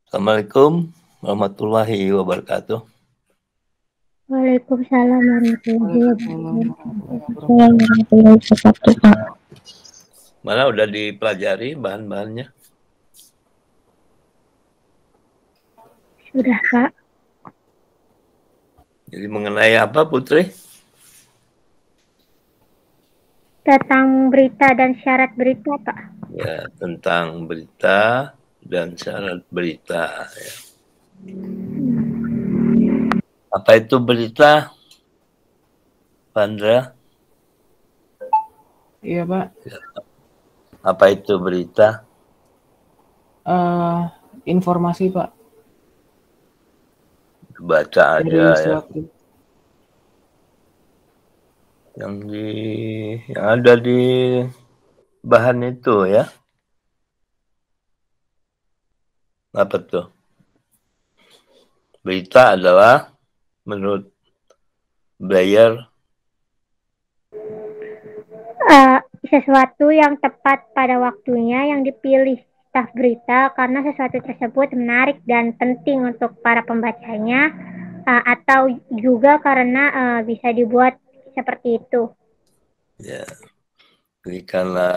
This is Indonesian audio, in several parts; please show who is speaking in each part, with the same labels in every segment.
Speaker 1: Assalamualaikum warahmatullahi wabarakatuh.
Speaker 2: Waalaikumsalam
Speaker 3: Waalaikumsalam
Speaker 2: warahmatullahi wabarakatuh.
Speaker 1: Mana udah dipelajari bahan-bahannya?
Speaker 2: Sudah, Kak.
Speaker 1: Jadi mengenai apa, Putri?
Speaker 2: Tentang berita dan syarat berita, Pak.
Speaker 1: Ya, tentang berita dan syarat berita. Ya. Apa itu berita, Pandra?
Speaker 3: Iya, Pak.
Speaker 1: Apa itu berita?
Speaker 3: Informasi, Pak.
Speaker 1: Baca
Speaker 3: Dari
Speaker 1: aja ya.
Speaker 3: sewaktu.
Speaker 1: Yang ada di bahan itu ya. Apa tuh? Berita adalah menurut Blair
Speaker 2: Sesuatu yang tepat pada waktunya yang dipilih staf berita karena sesuatu tersebut menarik dan penting untuk para pembacanya, atau juga karena bisa dibuat seperti itu.
Speaker 1: ya. Jadi karena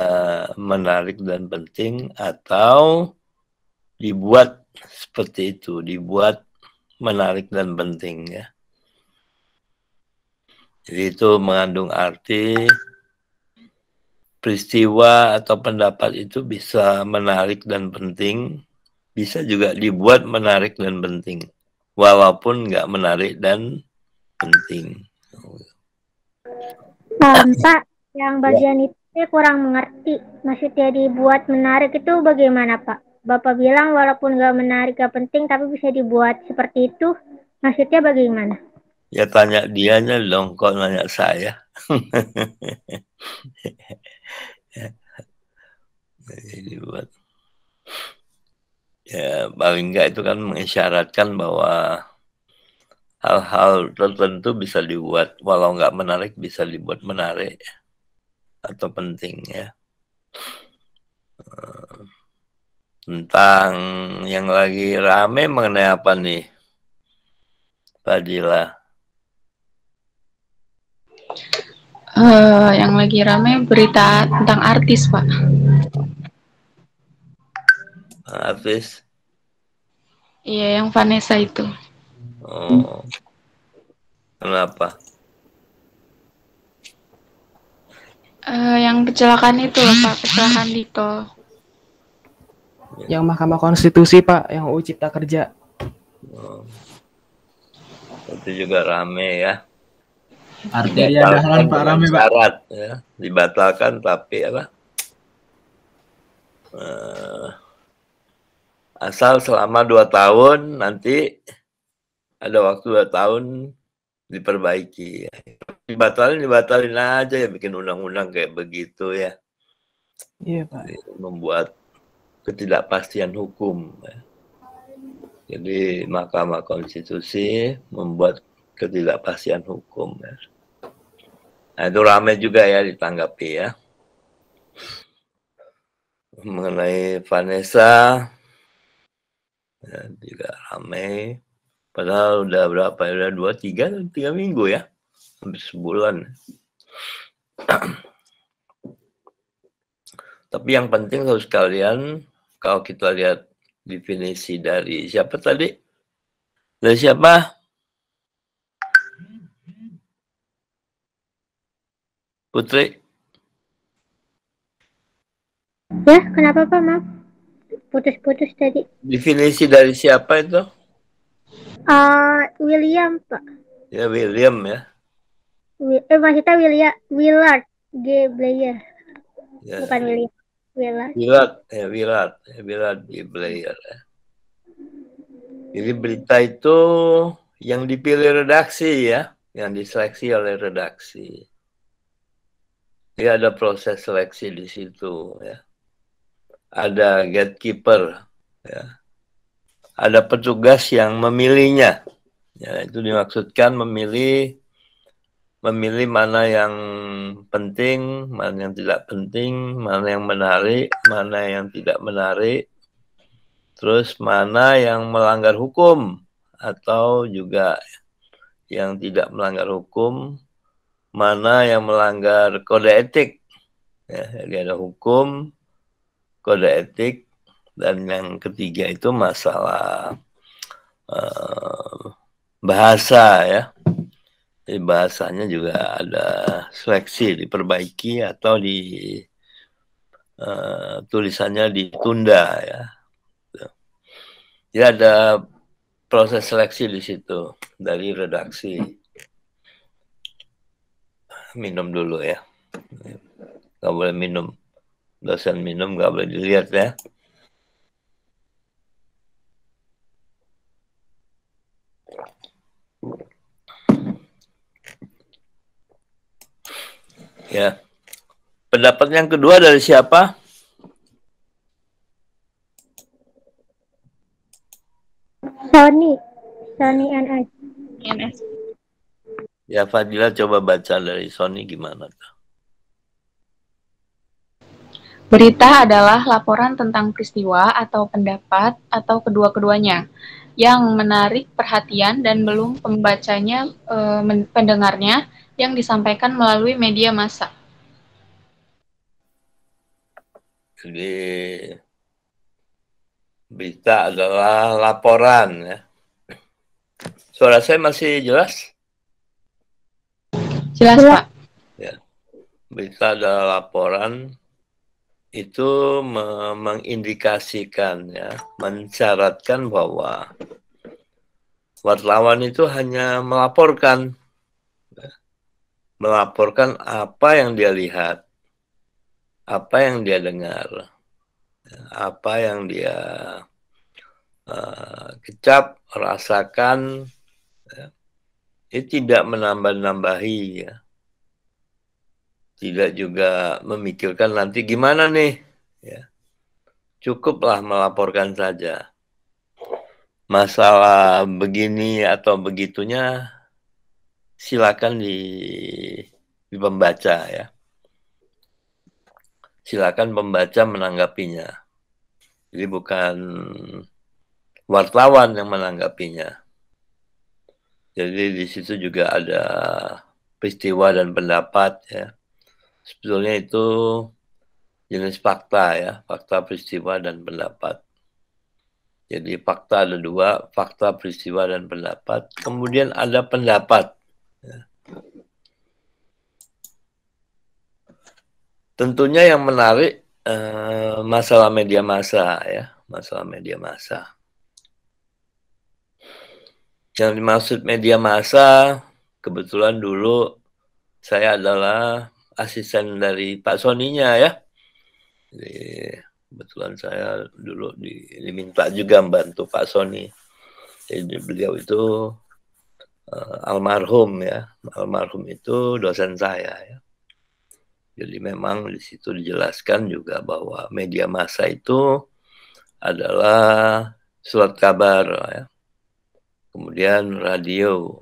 Speaker 1: menarik dan penting atau dibuat seperti itu, dibuat menarik dan penting ya. Jadi itu mengandung arti peristiwa atau pendapat itu bisa menarik dan penting, bisa juga dibuat menarik dan penting, walaupun nggak menarik dan penting.
Speaker 2: Pak, yang bagian itu saya kurang mengerti. Maksudnya dibuat menarik itu bagaimana, Pak? Bapak bilang walaupun nggak menarik, nggak penting, tapi bisa dibuat seperti itu. Maksudnya bagaimana?
Speaker 1: Ya tanya dianya dong, kok nanya saya. Jadi buat ya paling enggak itu kan mengisyaratkan bahwa hal-hal tertentu bisa dibuat, walau nggak menarik bisa dibuat menarik atau penting ya. Tentang yang lagi rame mengenai apa nih, Fadila?
Speaker 4: Yang lagi rame berita tentang artis, Pak.
Speaker 1: Artis?
Speaker 4: Iya, yang Vanessa itu.
Speaker 1: Oh, kenapa?
Speaker 4: Yang kecelakaan itu loh, Pak, kecelakaan di tol.
Speaker 3: Yang Mahkamah Konstitusi, Pak, yang UU Cipta Kerja.
Speaker 1: Oh. Itu juga rame ya.
Speaker 5: Arteria Dahlan Pak rame, Pak.
Speaker 1: Syarat ya, dibatalkan tapi apa? Asal selama 2 tahun, nanti ada waktu 2 tahun diperbaiki. Dibatalin aja ya, bikin undang-undang kayak begitu ya.
Speaker 3: Iya, Pak.
Speaker 1: Jadi, membuat ketidakpastian hukum. Ya. Jadi Mahkamah Konstitusi membuat ketidakpastian hukum. Ya. Nah, itu ramai juga ya ditanggapi ya. Mengenai Vanessa, ya, juga ramai. Padahal udah berapa ya? Udah 3 minggu ya. Hampir sebulan. Tapi yang penting harus kalian, kalau kita lihat definisi dari siapa tadi? Dari siapa? Putri?
Speaker 2: Ya, kenapa, Pak? Maaf. Putus-putus tadi.
Speaker 1: Definisi dari siapa itu?
Speaker 2: William, Pak.
Speaker 1: Ya, William ya.
Speaker 2: Maksudnya Willard G. Blair.
Speaker 1: Ya,
Speaker 2: Bukan William. Willard.
Speaker 1: Willard G. Blair. Ya. Jadi berita itu yang dipilih redaksi ya, yang diseleksi oleh redaksi. Jadi ada proses seleksi di situ ya. Ada gatekeeper ya. Ada petugas yang memilihnya. Ya, itu dimaksudkan memilih mana yang penting, mana yang tidak penting, mana yang menarik, mana yang tidak menarik. terus mana yang melanggar hukum atau juga yang tidak melanggar hukum, mana yang melanggar kode etik. Ya, jadi ada hukum, kode etik, dan yang ketiga itu masalah bahasa ya. Jadi bahasanya juga ada seleksi, diperbaiki atau tulisannya ditunda ya. Jadi ada proses seleksi di situ dari redaksi. Minum dulu ya. Nggak boleh minum. Dosen minum nggak boleh dilihat ya. Ya. Pendapat yang kedua dari siapa?
Speaker 2: Sony NS.
Speaker 4: INS.
Speaker 1: Ya, Fadila coba baca dari Sony gimana?
Speaker 4: Berita adalah laporan tentang peristiwa atau pendapat atau kedua-keduanya yang menarik perhatian dan belum pembacanya pendengarnya yang disampaikan melalui media massa.
Speaker 1: Jadi berita adalah laporan ya. Suara saya masih jelas?
Speaker 4: Jelas, Pak.
Speaker 1: Ya. Berita adalah laporan itu mengindikasikan ya, mensyaratkan bahwa wartawan itu hanya melaporkan apa yang dia lihat, apa yang dia dengar, apa yang dia kecap, rasakan, ya. Itu tidak menambah-nambahi ya. Tidak juga memikirkan nanti gimana nih ya. Cukuplah melaporkan saja. Masalah begini atau begitunya silakan di pembaca ya. Silakan pembaca menanggapinya. Jadi bukan wartawan yang menanggapinya. Jadi di situ juga ada peristiwa dan pendapat ya. Sebetulnya itu jenis fakta ya, fakta, peristiwa, dan pendapat. Jadi fakta ada dua, fakta, peristiwa, dan pendapat. Kemudian ada pendapat. Ya. Tentunya yang menarik masalah media massa ya, masalah media massa. Yang dimaksud media massa, kebetulan dulu saya adalah asisten dari Pak Soninya ya. Jadi kebetulan saya dulu diminta juga membantu Pak Sony. Jadi beliau itu almarhum ya. Almarhum itu dosen saya ya. Jadi memang di situ dijelaskan juga bahwa media massa itu adalah surat kabar ya. Kemudian radio,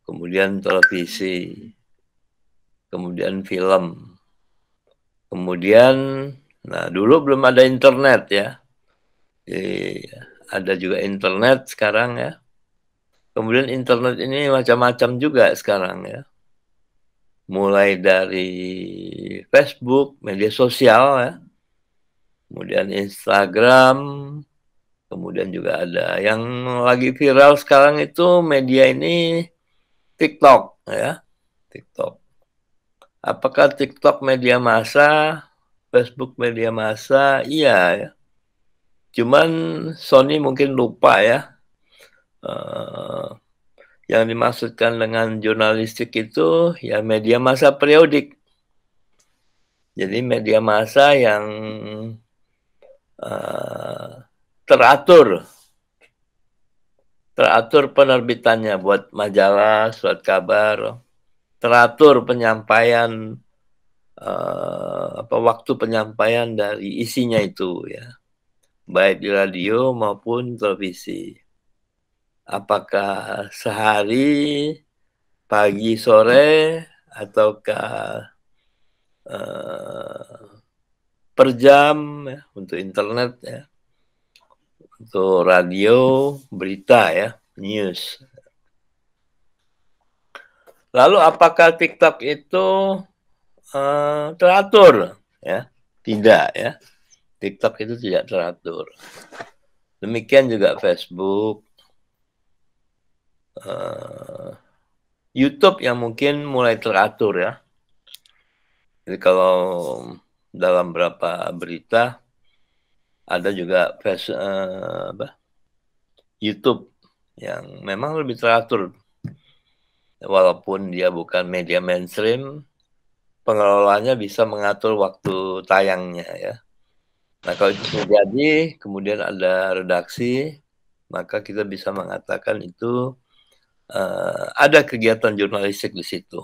Speaker 1: kemudian televisi, kemudian film. Kemudian, nah dulu belum ada internet ya. Jadi, ada juga internet sekarang ya. Kemudian internet ini macam-macam juga sekarang ya. Mulai dari Facebook, media sosial ya. Kemudian Instagram. Kemudian juga ada yang lagi viral sekarang itu media ini TikTok ya. TikTok. Apakah TikTok media massa, Facebook media massa? Iya ya. Cuman Sony mungkin lupa ya. Yang dimaksudkan dengan jurnalistik itu ya media massa periodik. Jadi media massa yang teratur penerbitannya buat majalah, surat kabar, teratur penyampaian waktu penyampaian dari isinya itu ya, baik di radio maupun televisi. Apakah sehari, pagi, sore, ataukah per jam ya, untuk internet ya. Untuk radio, berita ya, news. Lalu apakah TikTok itu teratur? Ya, tidak ya. TikTok itu tidak teratur. Demikian juga Facebook, YouTube yang mungkin mulai teratur ya. Jadi kalau dalam beberapa berita ada juga YouTube yang memang lebih teratur. Walaupun dia bukan media mainstream, pengelolanya bisa mengatur waktu tayangnya ya. Nah kalau itu terjadi, kemudian ada redaksi, maka kita bisa mengatakan itu ada kegiatan jurnalistik di situ.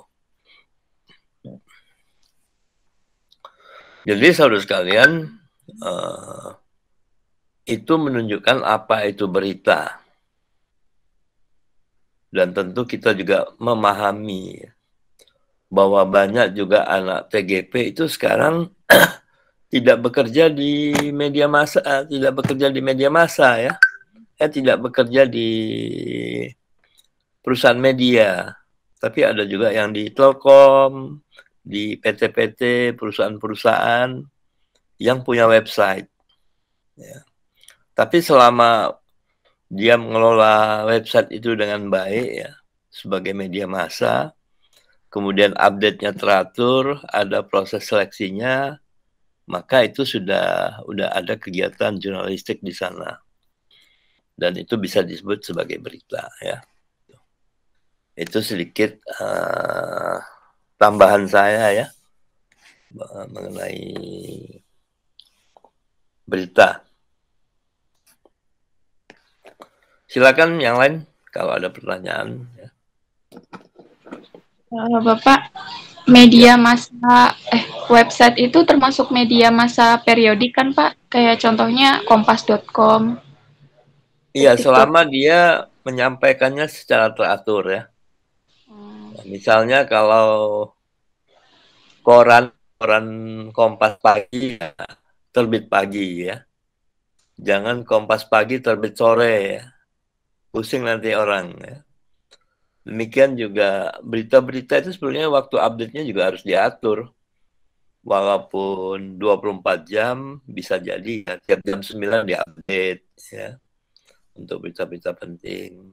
Speaker 1: Jadi saudara sekalian, itu menunjukkan apa itu berita. Dan tentu kita juga memahami bahwa banyak juga anak TGP itu sekarang tidak bekerja di media massa, tidak bekerja di media massa ya. Tidak bekerja di perusahaan media. Tapi ada juga yang di Telkom, di PT-PT, perusahaan-perusahaan yang punya website. Ya. Tapi selama dia mengelola website itu dengan baik ya, sebagai media massa, kemudian update-nya teratur, ada proses seleksinya, maka itu sudah ada kegiatan jurnalistik di sana. Dan itu bisa disebut sebagai berita ya. Itu sedikit tambahan saya ya mengenai berita. Silakan yang lain kalau ada pertanyaan. Ya.
Speaker 4: Bapak, media massa website itu termasuk media massa periodik kan Pak? Kayak contohnya kompas.com.
Speaker 1: Iya, selama dia menyampaikannya secara teratur ya. Nah, misalnya kalau koran Kompas Pagi ya, terbit pagi ya. Jangan Kompas Pagi terbit sore ya. Pusing nanti orang ya. Demikian juga berita-berita itu sebenarnya waktu update-nya juga harus diatur. Walaupun 24 jam bisa jadi ya, tiap jam 9 diupdate ya. Untuk berita-berita penting.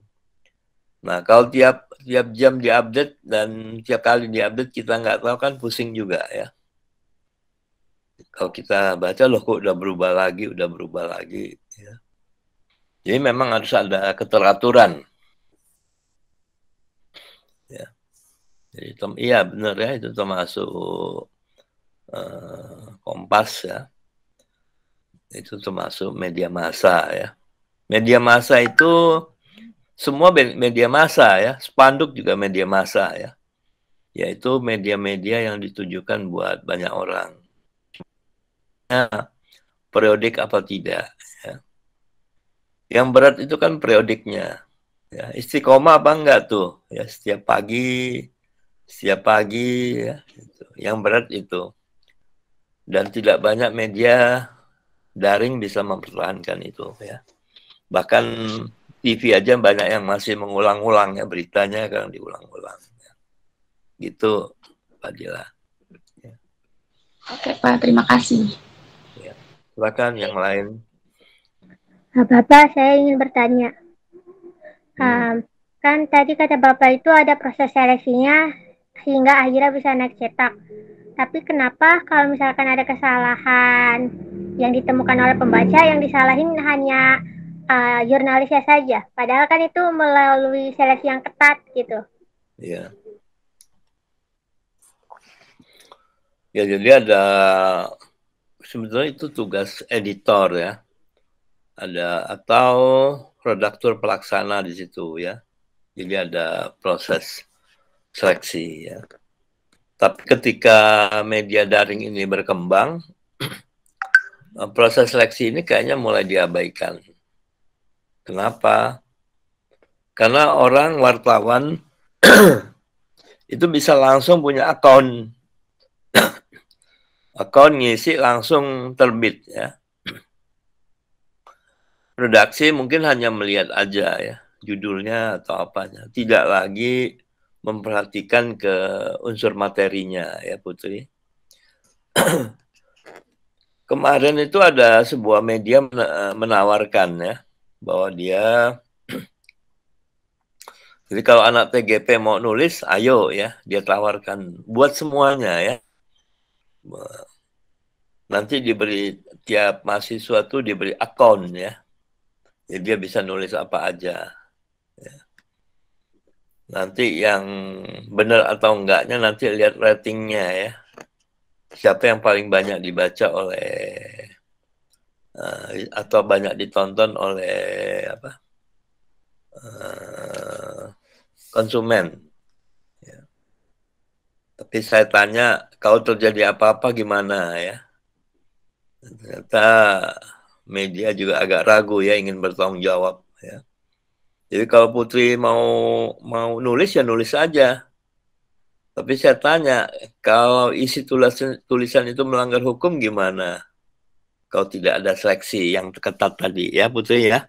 Speaker 1: Nah, kalau tiap jam diupdate dan tiap kali diupdate kita nggak tahu kan pusing juga ya. Kalau kita baca loh kok udah berubah lagi ya. Jadi memang harus ada keteraturan. Ya. Jadi iya benar ya, itu termasuk Kompas ya. Itu termasuk media massa ya. Media massa itu semua media massa ya, spanduk juga media massa ya. Yaitu media-media yang ditujukan buat banyak orang. Periodik apa tidak ya. Yang berat itu kan periodiknya. Ya, istiqomah apa enggak tuh? Ya, setiap pagi ya. Gitu. Yang berat itu. Dan tidak banyak media daring bisa mempertahankan itu ya. Bahkan TV aja banyak yang masih mengulang-ulang ya, beritanya kan diulang-ulang. Ya. Gitu, Pak Dila. Ya.
Speaker 4: Oke Pak, terima kasih.
Speaker 1: Ya. Silakan yang lain.
Speaker 2: Bapak, saya ingin bertanya. Kan tadi kata Bapak itu ada proses seleksinya sehingga akhirnya bisa naik cetak. Tapi kenapa kalau misalkan ada kesalahan yang ditemukan oleh pembaca, yang disalahin hanya jurnalisnya saja? Padahal kan itu melalui seleksi yang ketat gitu.
Speaker 1: Iya. Ya, jadi ada sebetulnya itu tugas editor ya. Ada atau redaktur pelaksana di situ ya. Jadi ada proses seleksi ya. Tapi ketika media daring ini berkembang, proses seleksi ini kayaknya mulai diabaikan. Kenapa? Karena orang wartawan itu bisa langsung punya akun ngisi langsung terbit ya. redaksi mungkin hanya melihat aja ya judulnya atau apanya, tidak lagi memperhatikan ke unsur materinya ya Putri. Kemarin itu ada sebuah media menawarkan ya bahwa dia jadi kalau anak TGP mau nulis, ayo ya dia tawarkan buat semuanya ya. Nanti diberi tiap mahasiswa tuh diberi akun ya. Jadi dia bisa nulis apa aja. Ya. Nanti yang benar atau enggaknya nanti lihat ratingnya ya. Siapa yang paling banyak dibaca oleh atau banyak ditonton oleh apa konsumen. Ya. Tapi saya tanya, kalau terjadi apa-apa gimana ya? Ternyata media juga agak ragu ya ingin bertanggung jawab ya. Jadi kalau Putri mau nulis ya nulis aja. Tapi saya tanya, kalau isi tulisan itu melanggar hukum gimana? Kalau tidak ada seleksi yang ketat tadi ya Putri ya.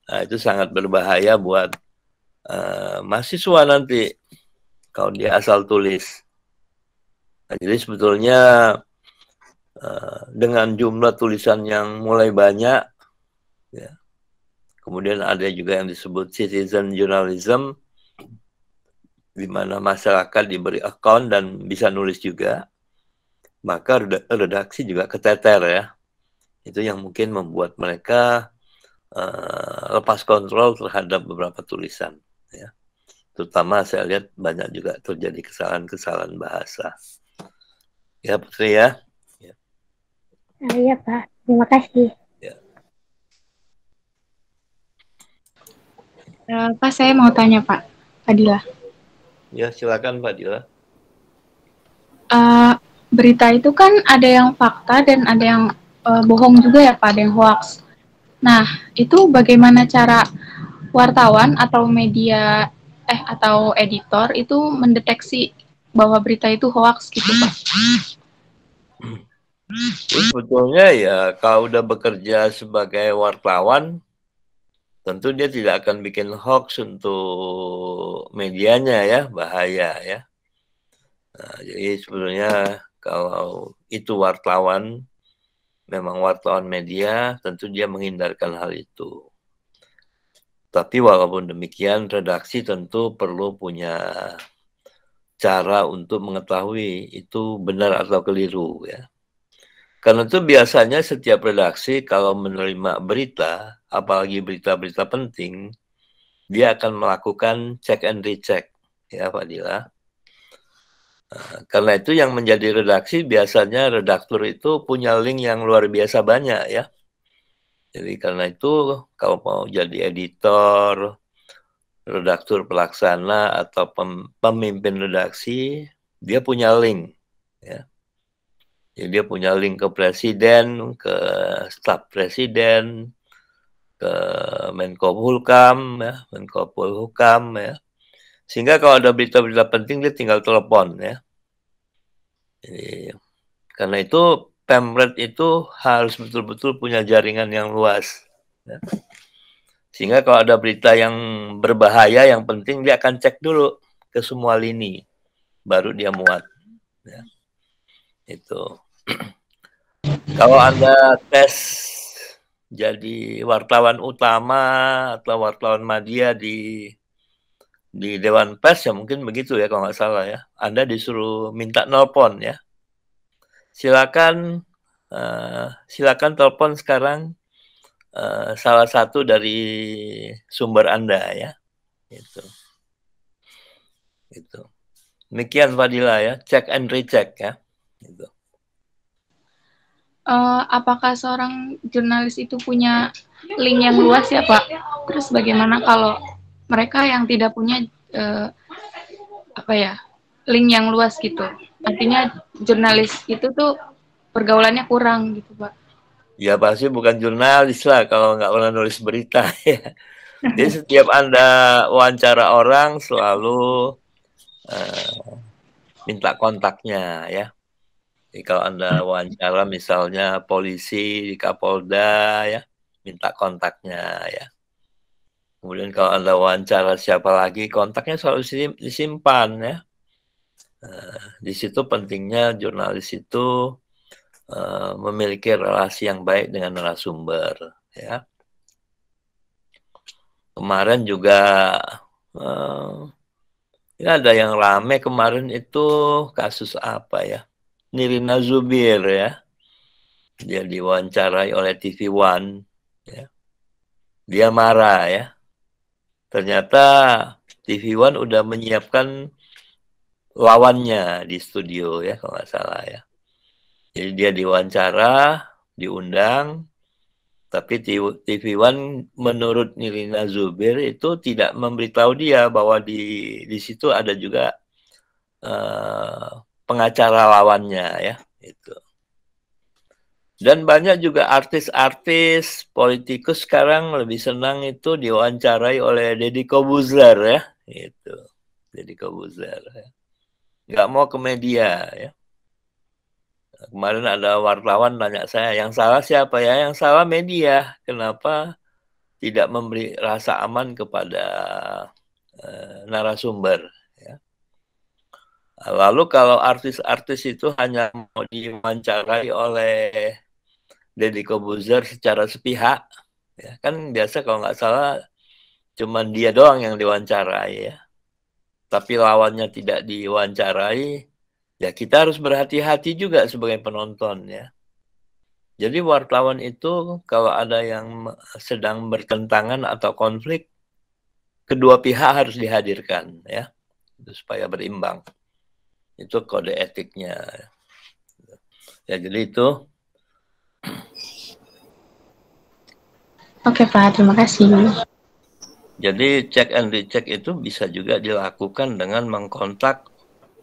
Speaker 1: Nah, itu sangat berbahaya buat mahasiswa nanti kalau dia asal tulis. Nah, jadi sebetulnya dengan jumlah tulisan yang mulai banyak, ya, kemudian ada juga yang disebut citizen journalism, di mana masyarakat diberi akun dan bisa nulis juga, maka redaksi juga keteter ya. Itu yang mungkin membuat mereka lepas kontrol terhadap beberapa tulisan. Ya. Terutama saya lihat banyak juga terjadi kesalahan-kesalahan bahasa. Ya Putri ya.
Speaker 2: Iya Pak, terima kasih.
Speaker 1: Ya.
Speaker 4: Pak, saya mau tanya Pak Fadila.
Speaker 1: Ya silakan Fadila.
Speaker 4: Berita itu kan ada yang fakta dan ada yang bohong juga ya Pak, ada yang hoax. Nah, itu bagaimana cara wartawan atau media atau editor itu mendeteksi bahwa berita itu hoax gitu Pak?
Speaker 1: Sebetulnya ya kalau udah bekerja sebagai wartawan, tentu dia tidak akan bikin hoax untuk medianya ya, bahaya ya. Nah, jadi sebetulnya kalau itu wartawan, memang wartawan media, tentu dia menghindarkan hal itu. Tapi walaupun demikian, redaksi tentu perlu punya cara untuk mengetahui itu benar atau keliru ya. Karena itu biasanya setiap redaksi kalau menerima berita, apalagi berita-berita penting, dia akan melakukan check and recheck, ya Fadila. Karena itu yang menjadi redaksi biasanya redaktur itu punya link yang luar biasa banyak ya. Jadi karena itu kalau mau jadi editor, redaktur pelaksana atau pemimpin redaksi, dia punya link ya. Jadi dia punya link ke presiden, ke staf presiden, ke Menko Polhukam, ya, Menko Polhukam, ya. Sehingga kalau ada berita-berita penting dia tinggal telepon, ya. Jadi, karena itu Pemret itu harus betul-betul punya jaringan yang luas. Ya. Sehingga kalau ada berita yang berbahaya, yang penting dia akan cek dulu ke semua lini, baru dia muat. Ya. Itu. Kalau Anda tes jadi wartawan utama atau wartawan media di Dewan Pers ya mungkin begitu ya kalau nggak salah ya. Anda disuruh minta nelpon ya. Silakan telepon sekarang salah satu dari sumber Anda ya. Itu. Demikian Fadila ya, check and recheck ya. Gitu.
Speaker 4: Apakah seorang jurnalis itu punya link yang luas ya Pak? Terus bagaimana kalau mereka yang tidak punya link yang luas gitu? Artinya jurnalis itu tuh pergaulannya kurang gitu Pak?
Speaker 1: Ya pasti bukan jurnalis lah kalau nggak pernah nulis berita ya. Jadi setiap Anda wawancara orang selalu minta kontaknya ya. Jadi kalau Anda wawancara misalnya polisi di Kapolda ya, minta kontaknya ya. Kemudian kalau Anda wawancara siapa lagi, kontaknya selalu disimpan ya. Di situ pentingnya jurnalis itu memiliki relasi yang baik dengan narasumber ya. Kemarin juga ya ada yang rame kemarin itu kasus apa ya? Nirina Zubir ya. Dia diwawancarai oleh TV One ya. Dia marah ya. Ternyata TV One udah menyiapkan lawannya di studio ya kalau nggak salah ya. Jadi dia diwawancara, diundang, tapi TV One menurut Nirina Zubir itu tidak memberitahu dia bahwa di situ ada juga pengacara lawannya ya. Itu. Dan banyak juga artis-artis, politikus sekarang lebih senang itu diwawancarai oleh Deddy Corbuzier ya. Itu. Deddy Corbuzier ya. Nggak mau ke media ya. Kemarin ada wartawan tanya saya, yang salah siapa ya? Yang salah media. Kenapa tidak memberi rasa aman kepada narasumber? Ya. Lalu kalau artis-artis itu hanya mau diwawancarai oleh Deddy Corbuzier secara sepihak, ya kan biasa kalau nggak salah cuman dia doang yang diwawancarai ya. Tapi lawannya tidak diwawancarai, ya kita harus berhati-hati juga sebagai penonton ya. Jadi wartawan itu kalau ada yang sedang bertentangan atau konflik, kedua pihak harus dihadirkan ya, supaya berimbang. Itu kode etiknya. Ya jadi itu.
Speaker 4: Oke Pak, terima kasih.
Speaker 1: Jadi check and recheck itu bisa juga dilakukan dengan mengkontak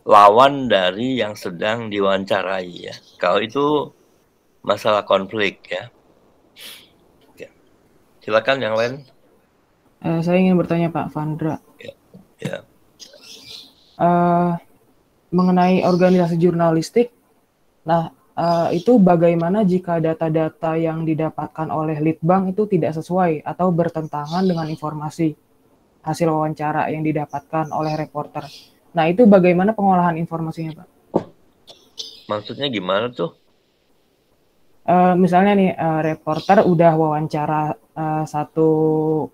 Speaker 1: lawan dari yang sedang diwawancarai ya. Kalau itu masalah konflik ya. Oke. Silakan yang lain.
Speaker 3: Saya ingin bertanya Pak Vandra.
Speaker 1: Ya.
Speaker 3: Mengenai organisasi jurnalistik, nah itu bagaimana jika data-data yang didapatkan oleh Litbang itu tidak sesuai atau bertentangan dengan informasi hasil wawancara yang didapatkan oleh reporter. Nah, itu bagaimana pengolahan informasinya, Pak?
Speaker 1: Maksudnya gimana tuh?
Speaker 3: Misalnya nih, reporter udah wawancara satu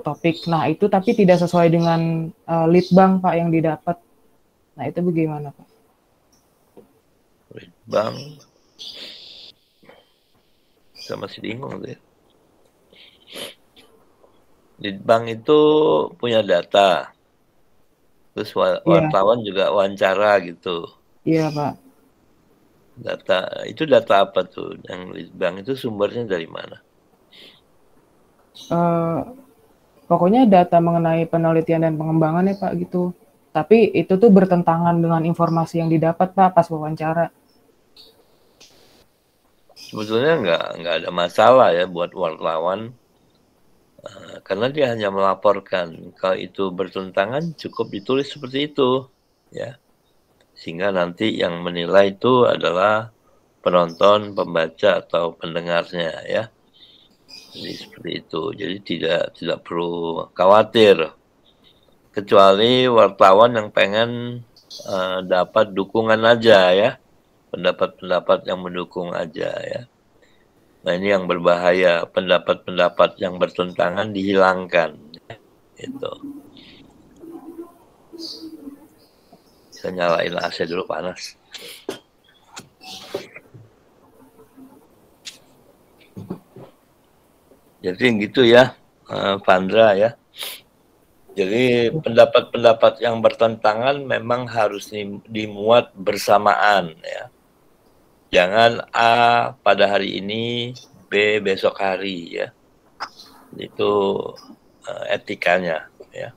Speaker 3: topik, nah itu tapi tidak sesuai dengan Litbang, Pak, yang didapat. Nah, itu bagaimana, Pak?
Speaker 1: Litbang, saya masih bingung deh. Litbang itu punya data, terus wartawan juga wawancara gitu.
Speaker 3: Iya Pak.
Speaker 1: Data apa tuh? Yang Litbang itu sumbernya dari mana?
Speaker 3: Pokoknya data mengenai penelitian dan pengembangan ya Pak gitu. Tapi itu tuh bertentangan dengan informasi yang didapat Pak pas wawancara.
Speaker 1: Sebetulnya nggak ada masalah ya buat wartawan, karena dia hanya melaporkan. Kalau itu bertentangan cukup ditulis seperti itu, ya, sehingga nanti yang menilai itu adalah penonton, pembaca atau pendengarnya, ya. Jadi seperti itu. Jadi tidak perlu khawatir, kecuali wartawan yang pengen dapat dukungan aja ya. Pendapat-pendapat yang mendukung aja ya. Nah ini yang berbahaya, pendapat-pendapat yang bertentangan dihilangkan. Itu. Saya nyalain AC dulu panas. Jadi gitu ya, Vandra ya. Jadi pendapat-pendapat yang bertentangan memang harus dimuat bersamaan ya. Jangan A pada hari ini, B besok hari ya. Itu etikanya ya.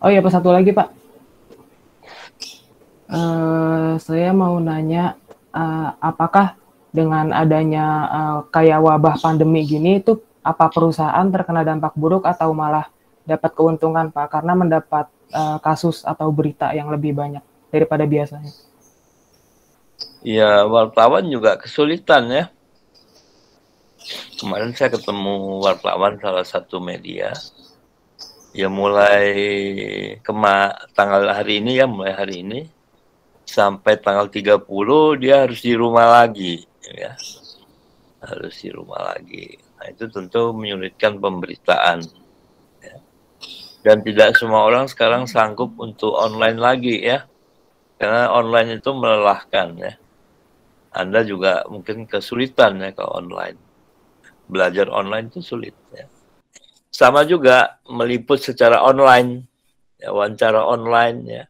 Speaker 3: Oh iya Pak, satu lagi Pak. Saya mau nanya, apakah dengan adanya kayak wabah pandemi gini itu apa perusahaan terkena dampak buruk atau malah dapat keuntungan Pak karena mendapat kasus atau berita yang lebih banyak daripada biasanya?
Speaker 1: Ya, wartawan juga kesulitan ya. Kemarin saya ketemu wartawan salah satu media. Ya mulai tanggal hari ini ya, mulai hari ini sampai tanggal 30 dia harus di rumah lagi ya. Harus di rumah lagi. Nah, itu tentu menyulitkan pemberitaan. Ya. Dan tidak semua orang sekarang sanggup untuk online lagi ya. Karena online itu melelahkan ya. Anda juga mungkin kesulitan ya kalau online. Belajar online itu sulit ya. Sama juga meliput secara online, ya, wawancara online ya.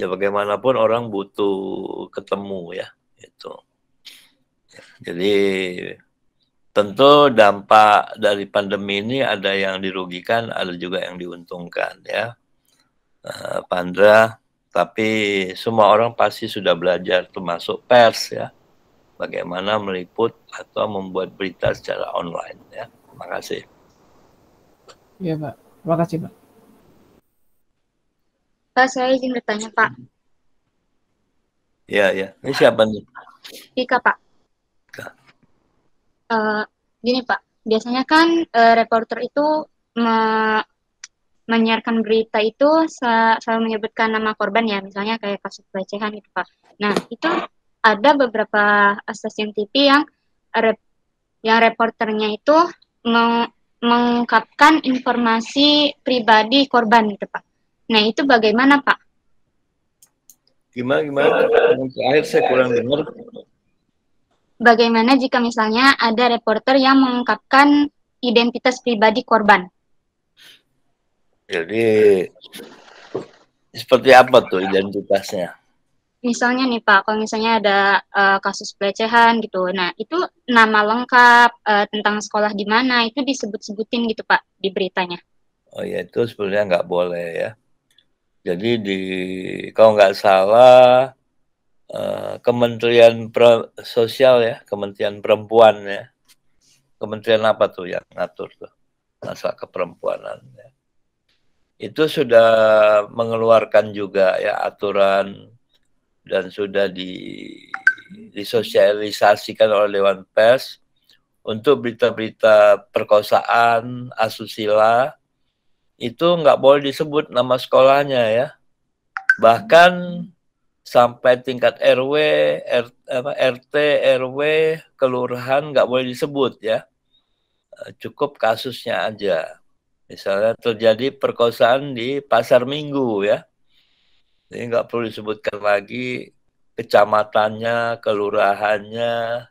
Speaker 1: Ya bagaimanapun orang butuh ketemu ya, itu. Jadi tentu dampak dari pandemi ini ada yang dirugikan, ada juga yang diuntungkan ya, Pandra. Tapi semua orang pasti sudah belajar, termasuk pers ya, bagaimana meliput atau membuat berita secara online ya. Terima kasih.
Speaker 3: Iya Pak, terima kasih Pak.
Speaker 6: Pak, saya izin bertanya Pak.
Speaker 1: Iya, ya. Ini siapa nih?
Speaker 6: Ika Pak. Gini Pak, biasanya kan reporter itu menyiarkan berita itu selalu menyebutkan nama korban ya, misalnya kayak kasus pelecehan gitu Pak. Nah, itu ada beberapa stasiun TV yang reporternya itu mengungkapkan informasi pribadi korban gitu Pak. Nah, itu bagaimana Pak?
Speaker 1: Gimana? Akhir saya kurang dengar.
Speaker 6: Bagaimana jika misalnya ada reporter yang mengungkapkan identitas pribadi korban?
Speaker 1: Jadi, seperti apa tuh identitasnya?
Speaker 6: Misalnya nih Pak, kalau misalnya ada kasus pelecehan gitu, nah itu nama lengkap, tentang sekolah di mana, itu disebut-sebutin gitu Pak di beritanya.
Speaker 1: Oh ya, itu sebenarnya nggak boleh ya. Jadi kalau nggak salah, Kementerian Sosial ya, Kementerian Perempuan ya. Kementerian apa tuh yang ngatur tuh masalah keperempuanan ya. Itu sudah mengeluarkan juga ya aturan dan sudah disosialisasikan oleh Dewan Pers untuk berita-berita perkosaan, asusila itu nggak boleh disebut nama sekolahnya ya. Bahkan sampai tingkat RW, RT, RW, kelurahan nggak boleh disebut ya. Cukup kasusnya aja. Misalnya terjadi perkosaan di Pasar Minggu ya. Jadi nggak perlu disebutkan lagi kecamatannya, kelurahannya,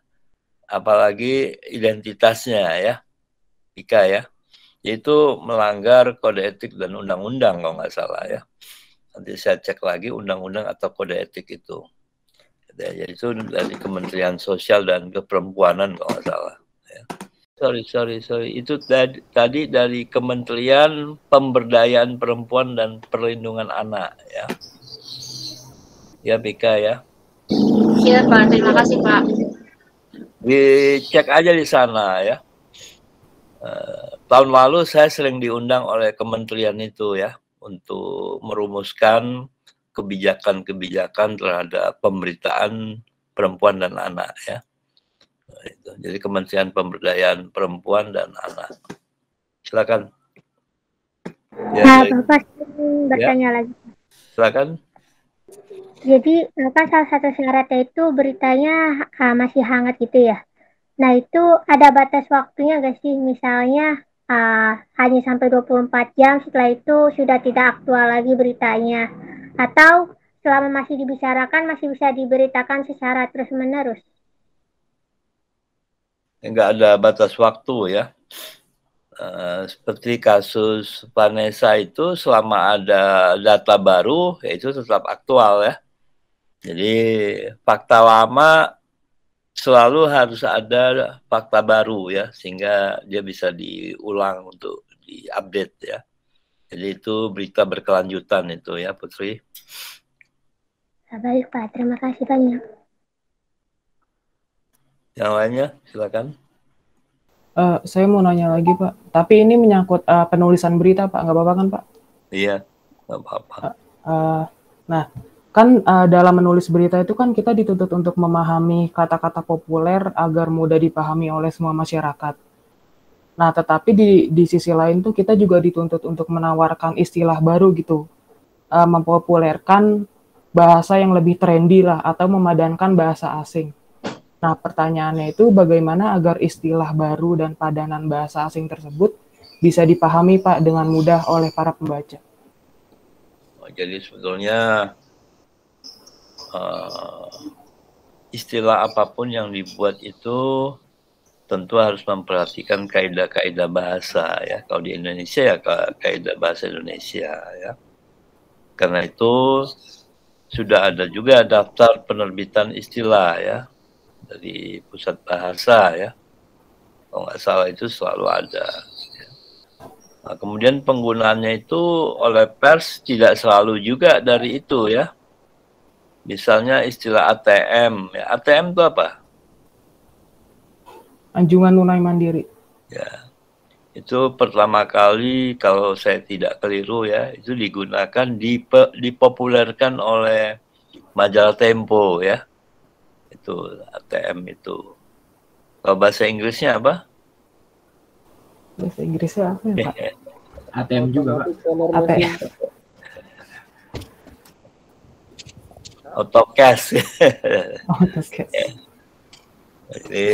Speaker 1: apalagi identitasnya ya. Ika ya. Itu melanggar kode etik dan undang-undang kalau nggak salah ya. Nanti saya cek lagi undang-undang atau kode etik itu. Jadi itu dari Kementerian Sosial dan Keperempuanan kalau nggak salah. Ya. Sorry. Itu tadi dari Kementerian Pemberdayaan Perempuan dan Perlindungan Anak ya. Ya Pika ya.
Speaker 6: Iya Pak, terima kasih Pak.
Speaker 1: Dicek aja di sana ya. Tahun lalu saya sering diundang oleh kementerian itu ya untuk merumuskan kebijakan-kebijakan terhadap pemberitaan perempuan dan anak ya. Jadi Kementerian Pemberdayaan Perempuan dan Anak. Silakan.
Speaker 2: Ya, nah, Bapak bertanya ya. Lagi.
Speaker 1: Silakan.
Speaker 2: Jadi, kan salah satu syaratnya itu beritanya masih hangat gitu ya. Nah, itu ada batas waktunya nggak sih? Misalnya hanya sampai 24 jam, setelah itu sudah tidak aktual lagi beritanya. Atau selama masih dibicarakan, masih bisa diberitakan secara terus-menerus?
Speaker 1: Enggak ada batas waktu ya. Seperti kasus Vanessa itu selama ada data baru, ya itu tetap aktual ya. Jadi fakta lama selalu harus ada fakta baru ya, sehingga dia bisa diulang untuk diupdate ya. Jadi itu berita berkelanjutan itu ya Putri.
Speaker 2: Baik Pak, terima kasih banyak.
Speaker 1: Yang lainnya silakan.
Speaker 3: Saya mau nanya lagi Pak, tapi ini menyangkut penulisan berita Pak, nggak apa-apa kan Pak?
Speaker 1: Iya, nggak apa-apa.
Speaker 3: Nah, Kan dalam menulis berita itu kan kita dituntut untuk memahami kata-kata populer agar mudah dipahami oleh semua masyarakat. Nah, tetapi di sisi lain tuh kita juga dituntut untuk menawarkan istilah baru gitu, mempopulerkan bahasa yang lebih trendy lah atau memadankan bahasa asing. Nah, pertanyaannya itu bagaimana agar istilah baru dan padanan bahasa asing tersebut bisa dipahami Pak dengan mudah oleh para pembaca.
Speaker 1: Jadi sebetulnya istilah apapun yang dibuat itu tentu harus memperhatikan kaidah-kaidah bahasa ya. Kalau di Indonesia ya kaidah bahasa Indonesia ya. Karena itu sudah ada juga daftar penerbitan istilah ya dari pusat bahasa ya. Kalau nggak salah itu selalu ada. Nah, kemudian penggunaannya itu oleh pers tidak selalu juga dari itu ya. Misalnya istilah ATM. Ya, ATM itu apa? Anjungan Tunai Mandiri. Ya, itu pertama kali kalau saya tidak keliru ya, itu digunakan, dipopulerkan oleh majalah Tempo ya. Itu ATM itu. Kalau bahasa Inggrisnya apa?
Speaker 3: Bahasa Inggrisnya apa ya Pak?
Speaker 5: ATM juga Pak.
Speaker 3: ATM.
Speaker 1: Autocash.
Speaker 3: Autocash.
Speaker 1: Jadi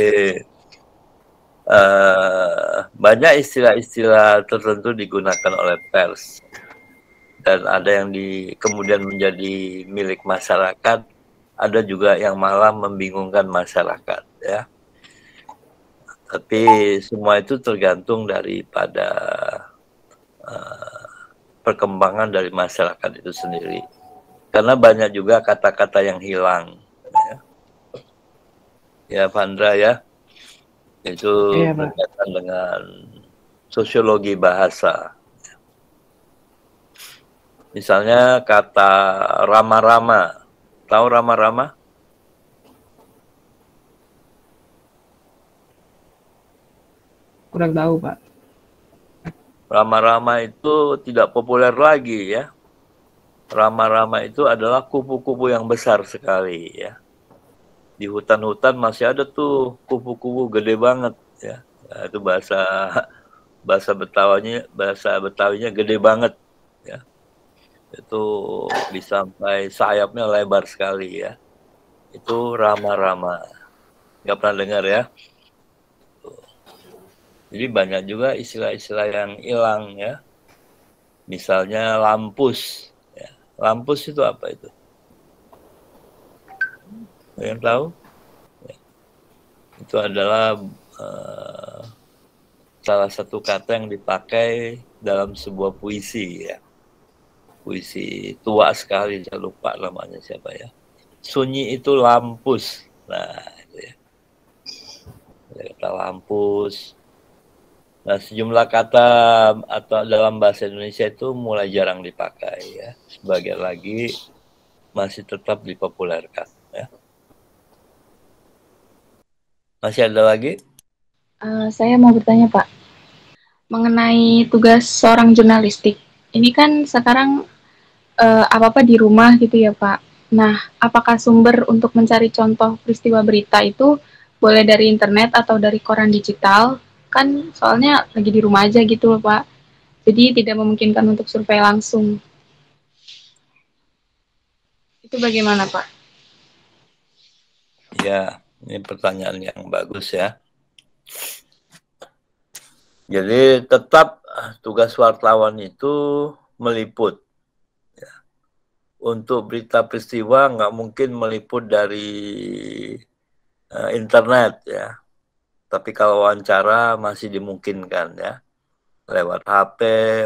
Speaker 1: banyak istilah-istilah tertentu digunakan oleh pers dan ada yang kemudian menjadi milik masyarakat, ada juga yang malah membingungkan masyarakat ya. Tapi semua itu tergantung daripada perkembangan dari masyarakat itu sendiri. Karena banyak juga kata-kata yang hilang. Ya, Vandra ya. Itu berkaitan dengan sosiologi bahasa. Misalnya kata rama-rama. Tahu rama-rama?
Speaker 3: Kurang tahu, Pak.
Speaker 1: Rama-rama itu tidak populer lagi ya. Rama-rama itu adalah kupu-kupu yang besar sekali ya. Di hutan-hutan masih ada tuh kupu-kupu gede banget ya. Nah, itu bahasa Betawinya gede banget ya. Itu bisa sampai sayapnya lebar sekali ya. Itu rama-rama. Nggak pernah dengar ya. Jadi banyak juga istilah-istilah yang hilang ya. Misalnya lampus. Lampus itu apa itu? Yang tahu? Ya. Itu adalah salah satu kata yang dipakai dalam sebuah puisi ya. Puisi tua sekali, saya lupa namanya siapa ya. Sunyi itu lampus. Nah, itu ya. Kata lampus. Nah, sejumlah kata atau dalam bahasa Indonesia itu mulai jarang dipakai ya. Sebagian lagi masih tetap dipopulerkan ya. Masih ada lagi?
Speaker 4: Saya mau bertanya Pak, mengenai tugas seorang jurnalistik. Ini kan sekarang apa-apa di rumah gitu ya Pak. Nah, apakah sumber untuk mencari contoh peristiwa berita itu boleh dari internet atau dari koran digital? Kan soalnya lagi di rumah aja gitu loh Pak. Jadi tidak memungkinkan untuk survei langsung. Itu bagaimana Pak?
Speaker 1: Ya, ini pertanyaan yang bagus ya. Jadi tetap tugas wartawan itu meliput. Ya. Untuk berita peristiwa nggak mungkin meliput dari internet ya. Tapi kalau wawancara masih dimungkinkan ya. Lewat HP,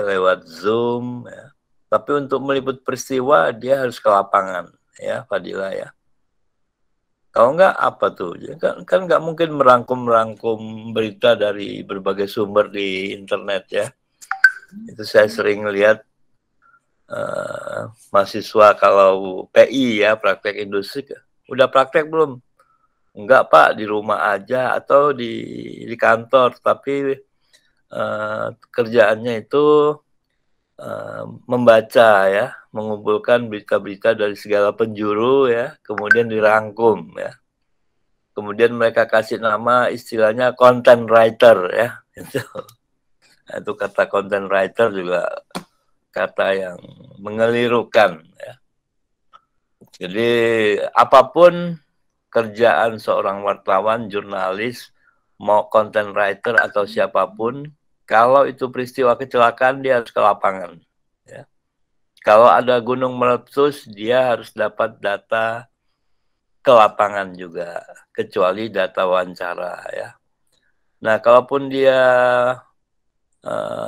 Speaker 1: lewat Zoom ya. Tapi untuk meliput peristiwa dia harus ke lapangan ya, Fadila ya. Kalau enggak apa tuh? Kan nggak mungkin merangkum berita dari berbagai sumber di internet ya. Itu saya sering lihat mahasiswa kalau PI ya, praktek industri. Udah praktek belum? Enggak Pak, di rumah aja atau di kantor. Tapi kerjaannya itu membaca ya, mengumpulkan berita-berita dari segala penjuru ya, kemudian dirangkum ya. Kemudian mereka kasih nama istilahnya content writer ya. Itu kata content writer juga kata yang mengelirukan ya. Jadi apapun kerjaan seorang wartawan, jurnalis, mau content writer atau siapapun, kalau itu peristiwa kecelakaan dia harus ke lapangan. Ya. Kalau ada gunung meletus, dia harus dapat data ke lapangan juga, kecuali data wawancara ya. Nah, kalaupun dia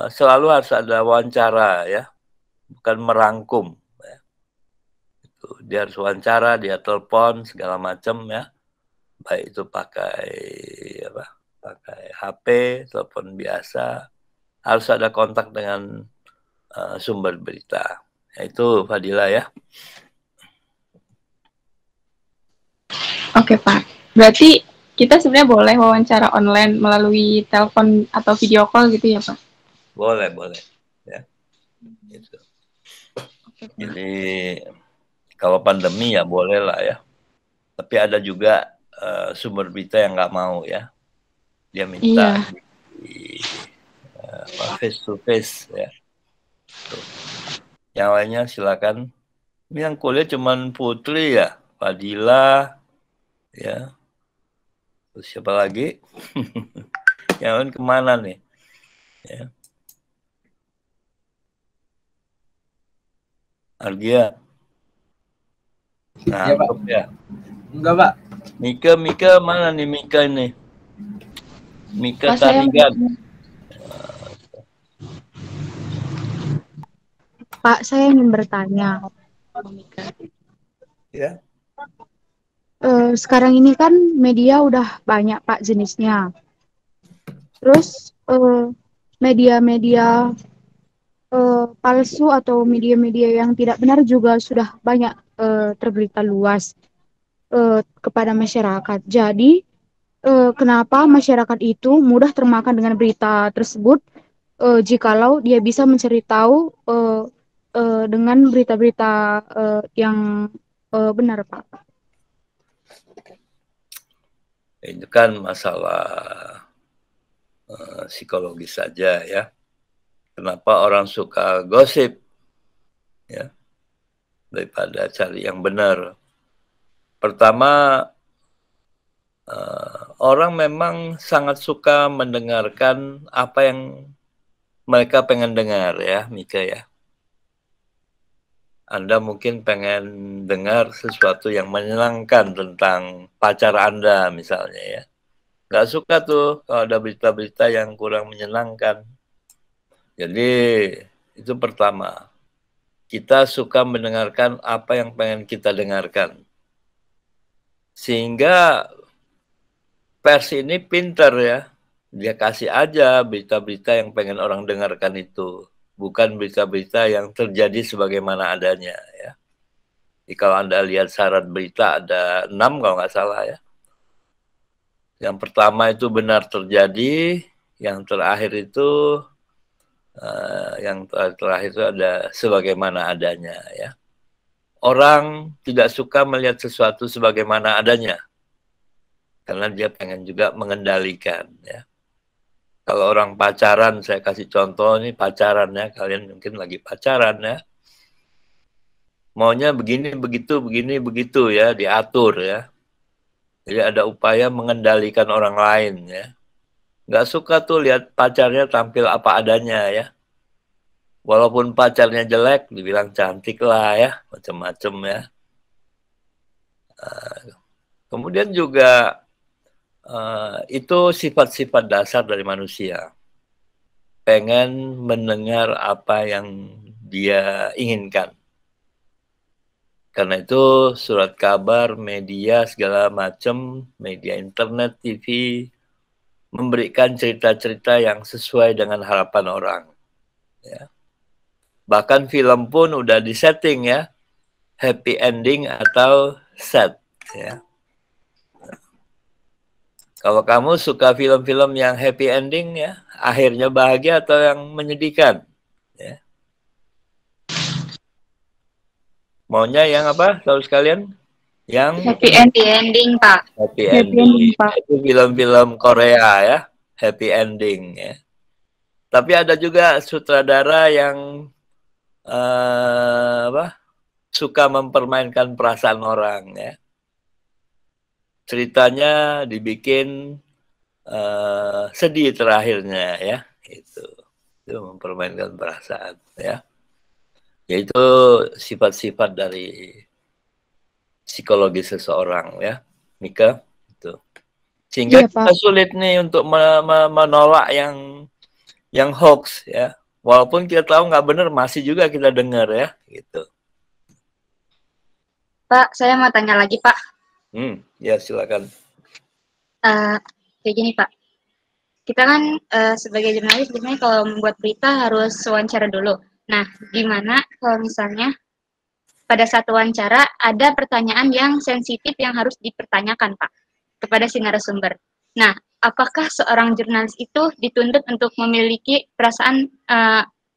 Speaker 1: selalu harus ada wawancara ya, bukan merangkum. Ya. Dia harus wawancara, dia telepon segala macam ya, baik itu pakai HP, telepon biasa, harus ada kontak dengan sumber berita. Itu Fadila ya.
Speaker 4: Oke Pak, berarti kita sebenarnya boleh wawancara online melalui telepon atau video call gitu ya Pak?
Speaker 1: Boleh ya. Gitu. Jadi kalau pandemi ya boleh lah ya. Tapi ada juga sumber berita yang nggak mau ya. Dia minta face to face ya. Tuh. Yang lainnya silakan. Ini yang kuliah cuman Putri ya, Fadila ya. Terus siapa lagi? Yang lain kemana nih? Ya. Argia. Nah,
Speaker 5: ya, Pak.
Speaker 1: Ya.
Speaker 5: Enggak, Pak.
Speaker 1: Mika mana nih Mika ini? Mika Tarigan.
Speaker 7: Pak, saya ingin bertanya.
Speaker 1: Ya.
Speaker 7: Sekarang ini kan media udah banyak Pak jenisnya. Terus media-media palsu atau media-media yang tidak benar juga sudah banyak terberita luas kepada masyarakat. Jadi kenapa masyarakat itu mudah termakan dengan berita tersebut jikalau dia bisa mencari tahu dengan berita-berita yang benar, Pak?
Speaker 1: Itu kan masalah psikologis saja ya. Kenapa orang suka gosip ya daripada cari yang benar? Pertama, orang memang sangat suka mendengarkan apa yang mereka pengen dengar ya, Mika ya. Anda mungkin pengen dengar sesuatu yang menyenangkan tentang pacar Anda misalnya ya. Nggak suka tuh kalau ada berita-berita yang kurang menyenangkan. Jadi itu pertama. Kita suka mendengarkan apa yang pengen kita dengarkan. Sehingga pers ini pinter ya. Dia kasih aja berita-berita yang pengen orang dengarkan itu. Bukan berita-berita yang terjadi sebagaimana adanya ya. Jadi kalau Anda lihat syarat berita ada 6 kalau nggak salah ya. Yang pertama itu benar terjadi, yang terakhir itu ada sebagaimana adanya ya. Orang tidak suka melihat sesuatu sebagaimana adanya. Karena dia pengen juga mengendalikan ya. Kalau orang pacaran, saya kasih contoh nih pacaran ya, kalian mungkin lagi pacaran ya. Maunya begini, begitu ya, diatur ya. Jadi ada upaya mengendalikan orang lain ya. Nggak suka tuh lihat pacarnya tampil apa adanya ya. Walaupun pacarnya jelek, dibilang cantik lah ya, macam-macam ya. Kemudian juga itu sifat-sifat dasar dari manusia. Pengen mendengar apa yang dia inginkan. Karena itu surat kabar, media, segala macam, media internet, TV, memberikan cerita-cerita yang sesuai dengan harapan orang. Ya. Bahkan film pun udah disetting ya, happy ending atau sad. Ya. Kalau kamu suka film-film yang happy ending ya, akhirnya bahagia atau yang menyedihkan? Ya. Maunya yang apa, tahu sekalian? Yang
Speaker 4: Happy
Speaker 6: ending, Pak.
Speaker 1: happy
Speaker 7: Happy
Speaker 1: ending.
Speaker 7: ending, Pak.
Speaker 1: Itu film-film Korea ya, happy ending ya. Tapi ada juga sutradara yang suka mempermainkan perasaan orang ya. Ceritanya dibikin sedih terakhirnya ya, itu mempermainkan perasaan ya. Yaitu sifat-sifat dari psikologi seseorang ya, Mika. Itu. Sehingga
Speaker 7: Iya,
Speaker 1: kita
Speaker 7: Pak.
Speaker 1: sulit nih untuk menolak yang hoax ya. Walaupun kita tahu nggak benar, masih juga kita dengar ya, gitu.
Speaker 6: Pak, saya mau tanya lagi, Pak.
Speaker 1: Ya silakan.
Speaker 6: Kayak gini, Pak. Kita kan sebagai jurnalis biasanya kalau membuat berita harus wawancara dulu. Nah, gimana kalau misalnya pada saat wawancara ada pertanyaan yang sensitif yang harus dipertanyakan, Pak, kepada si narasumber. Nah, apakah seorang jurnalis itu dituntut untuk memiliki perasaan,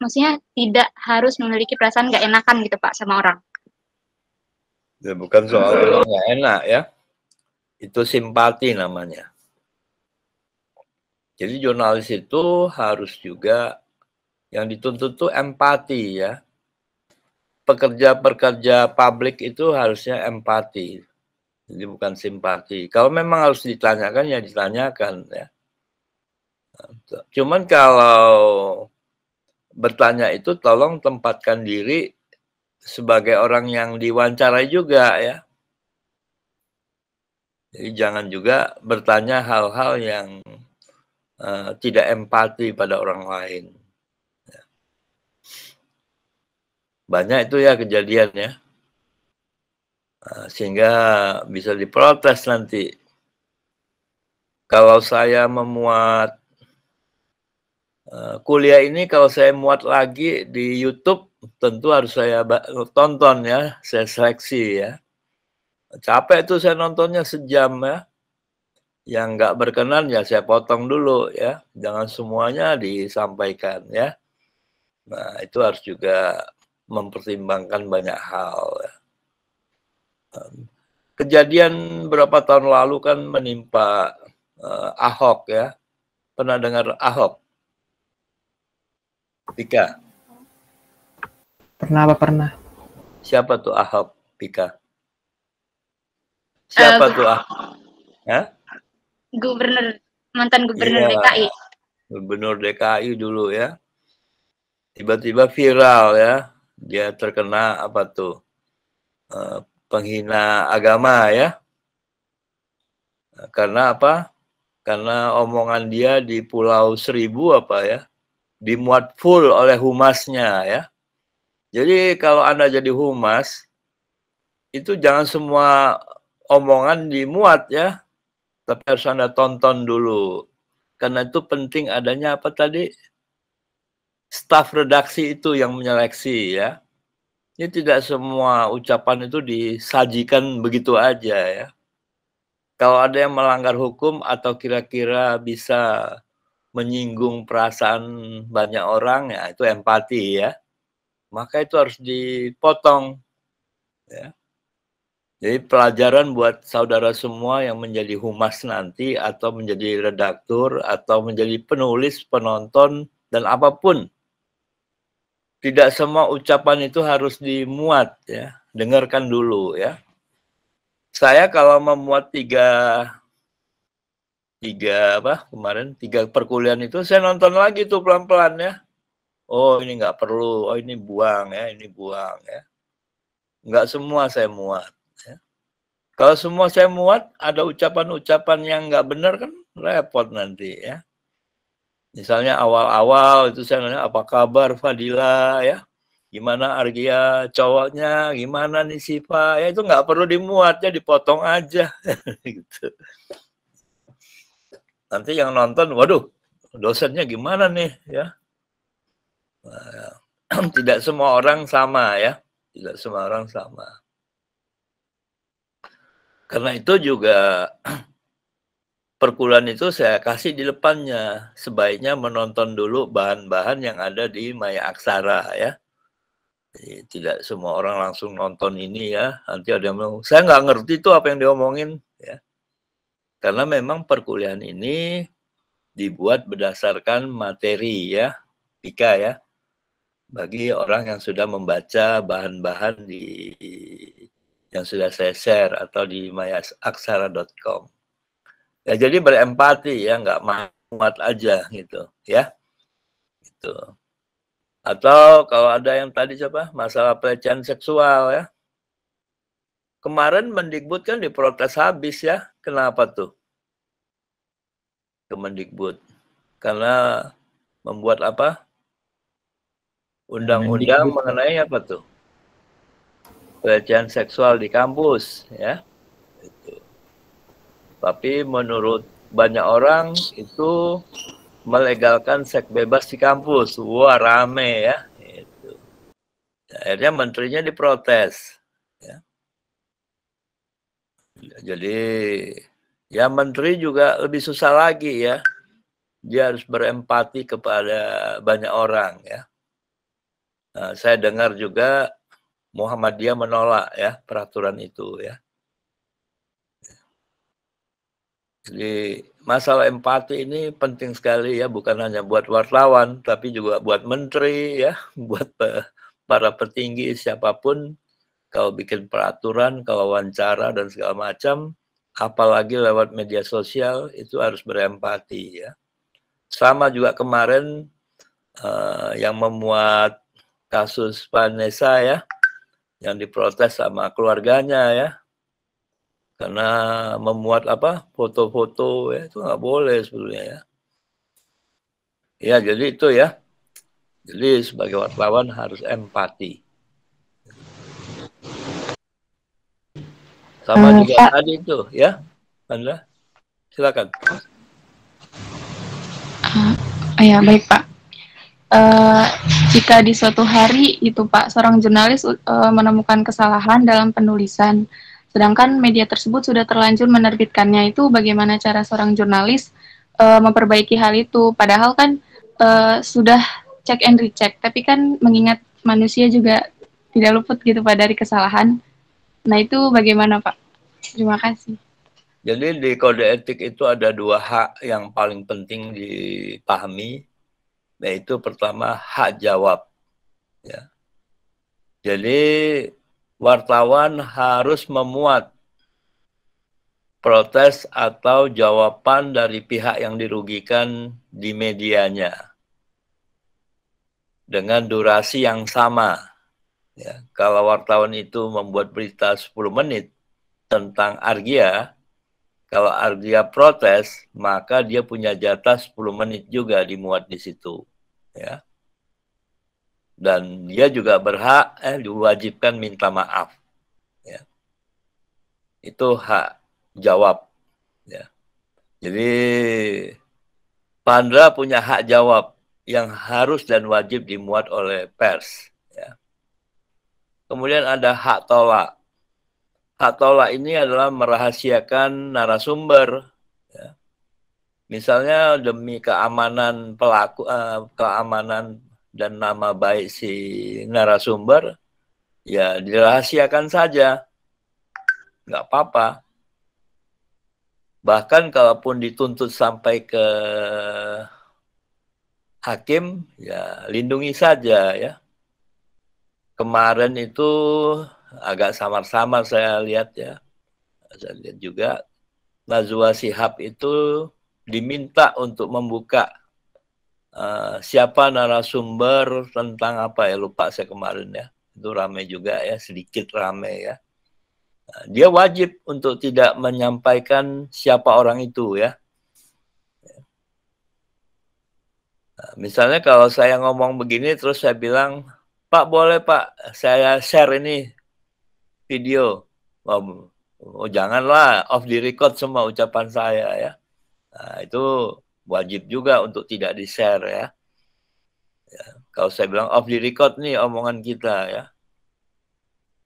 Speaker 6: maksudnya tidak harus memiliki perasaan nggak enakan gitu, Pak, sama orang?
Speaker 1: Ya, bukan soal nggak enak ya. Itu simpati namanya. Jadi jurnalis itu harus juga yang dituntut tuh empati ya. Pekerja-pekerja publik itu harusnya empati. Jadi bukan simpati. Kalau memang harus ditanyakan ya ditanyakan ya. Cuman kalau bertanya itu tolong tempatkan diri sebagai orang yang diwawancarai juga ya. Jadi jangan juga bertanya hal-hal yang tidak empati pada orang lain. Banyak itu ya kejadian ya. Sehingga bisa diprotes nanti. Kalau saya memuat kuliah ini, kalau saya muat lagi di YouTube, tentu harus saya tonton ya, saya seleksi ya. Capek tuh saya nontonnya sejam ya. Yang nggak berkenan ya saya potong dulu ya. Jangan semuanya disampaikan ya. Nah itu harus juga mempertimbangkan banyak hal ya. Kejadian berapa tahun lalu kan menimpa Ahok ya. Pernah dengar Ahok? Pika?
Speaker 3: Pernah apa pernah?
Speaker 1: Siapa tuh Ahok, Pika? Siapa tuh Ahok? Ya?
Speaker 6: Mantan gubernur DKI.
Speaker 1: Gubernur DKI dulu ya. Tiba-tiba viral ya. Dia terkena apa tuh? Penghina agama ya. Karena apa? Karena omongan dia di Pulau Seribu apa ya. Dimuat full oleh humasnya ya. Jadi kalau Anda jadi humas, itu jangan semua omongan dimuat ya. Tapi harus Anda tonton dulu. Karena itu penting adanya apa tadi? Staf redaksi itu yang menyeleksi ya. Ini tidak semua ucapan itu disajikan begitu aja ya. Kalau ada yang melanggar hukum atau kira-kira bisa menyinggung perasaan banyak orang, ya itu empati ya. Maka itu harus dipotong. Ya. Jadi pelajaran buat saudara semua yang menjadi humas nanti, atau menjadi redaktur, atau menjadi penulis, penonton, dan apapun. Tidak semua ucapan itu harus dimuat ya. Dengarkan dulu ya. Saya kalau memuat tiga perkuliahan itu, saya nonton lagi tuh pelan-pelan ya. Oh ini nggak perlu, oh ini buang ya, ini buang ya. Nggak semua saya muat. Ya. Kalau semua saya muat, ada ucapan-ucapan yang nggak benar kan repot nanti ya. Misalnya awal-awal itu saya nanya, apa kabar Fadila ya? Gimana Argia cowoknya, gimana nih Siva, ya itu nggak perlu dimuat ya, dipotong aja. Gitu. Nanti yang nonton, waduh, dosennya gimana nih ya? Nah, tidak semua orang sama ya, tidak semua orang sama. Karena itu juga perkuliahan itu saya kasih di depannya, sebaiknya menonton dulu bahan-bahan yang ada di Maya Aksara ya. Jadi, tidak semua orang langsung nonton ini ya. Nanti ada yang bilang, saya nggak ngerti tuh apa yang diomongin. Ya. Karena memang perkuliahan ini dibuat berdasarkan materi ya, Pika ya. Bagi orang yang sudah membaca bahan-bahan yang sudah saya share atau di mayaksara.com. Ya, jadi berempati ya, nggak muat aja gitu ya. Gitu. Atau kalau ada yang tadi siapa? Masalah pelecehan seksual ya. Kemarin Mendikbud kan diprotes habis ya. Kenapa tuh? Kemendikbud. Karena membuat apa? Undang-undang mengenai apa tuh? Pelecehan seksual di kampus ya. Gitu. Tapi menurut banyak orang itu melegalkan seks bebas di kampus. Wah, rame ya. Gitu. Akhirnya menterinya diprotes. Ya. Jadi ya menteri juga lebih susah lagi ya. Dia harus berempati kepada banyak orang ya. Nah, saya dengar juga Muhammadiyah menolak ya peraturan itu ya. Jadi masalah empati ini penting sekali ya, bukan hanya buat wartawan, tapi juga buat menteri ya, buat para petinggi siapapun. Kalau bikin peraturan, kalau wawancara dan segala macam, apalagi lewat media sosial, itu harus berempati ya. Sama juga kemarin yang memuat kasus Vanessa ya, yang diprotes sama keluarganya ya. Karena memuat apa foto-foto ya, itu nggak boleh sebetulnya ya. Ya jadi itu ya. Jadi sebagai wartawan harus empati. Sama juga
Speaker 4: Pak.
Speaker 1: tadi itu ya, Anda silakan.
Speaker 4: Ya baik Pak. Jika di suatu hari itu Pak, seorang jurnalis menemukan kesalahan dalam penulisan, sedangkan media tersebut sudah terlanjur menerbitkannya, itu bagaimana cara seorang jurnalis memperbaiki hal itu? Padahal kan sudah check and recheck, tapi kan mengingat manusia juga tidak luput gitu Pak dari kesalahan. Nah itu bagaimana Pak? Terima kasih.
Speaker 1: Jadi di kode etik itu ada 2 hak yang paling penting dipahami, yaitu pertama hak jawab. Ya. Jadi wartawan harus memuat protes atau jawaban dari pihak yang dirugikan di medianya dengan durasi yang sama. Ya, kalau wartawan itu membuat berita 10 menit tentang Argia, kalau Argia protes, maka dia punya jatah 10 menit juga dimuat di situ. Ya. Dan dia juga berhak diwajibkan minta maaf. Ya. Itu hak jawab. Ya. Jadi Pandra punya hak jawab yang harus dan wajib dimuat oleh pers. Ya. Kemudian ada hak tolak. Hak tolak ini adalah merahasiakan narasumber. Ya. Misalnya demi keamanan pelaku, keamanan dan nama baik si narasumber, ya dirahasiakan saja. Nggak apa-apa. Bahkan kalaupun dituntut sampai ke hakim, ya lindungi saja ya. Kemarin itu agak samar-samar saya lihat ya. Saya lihat juga Najwa Shihab itu diminta untuk membuka siapa narasumber tentang apa ya, lupa saya kemarin ya. Itu ramai juga ya, sedikit ramai ya. Dia wajib untuk tidak menyampaikan siapa orang itu ya. Misalnya kalau saya ngomong begini terus saya bilang, Pak boleh Pak saya share ini video. Oh janganlah, off the record semua ucapan saya ya. Nah, itu wajib juga untuk tidak di-share ya. Ya. Kalau saya bilang off the record nih omongan kita ya.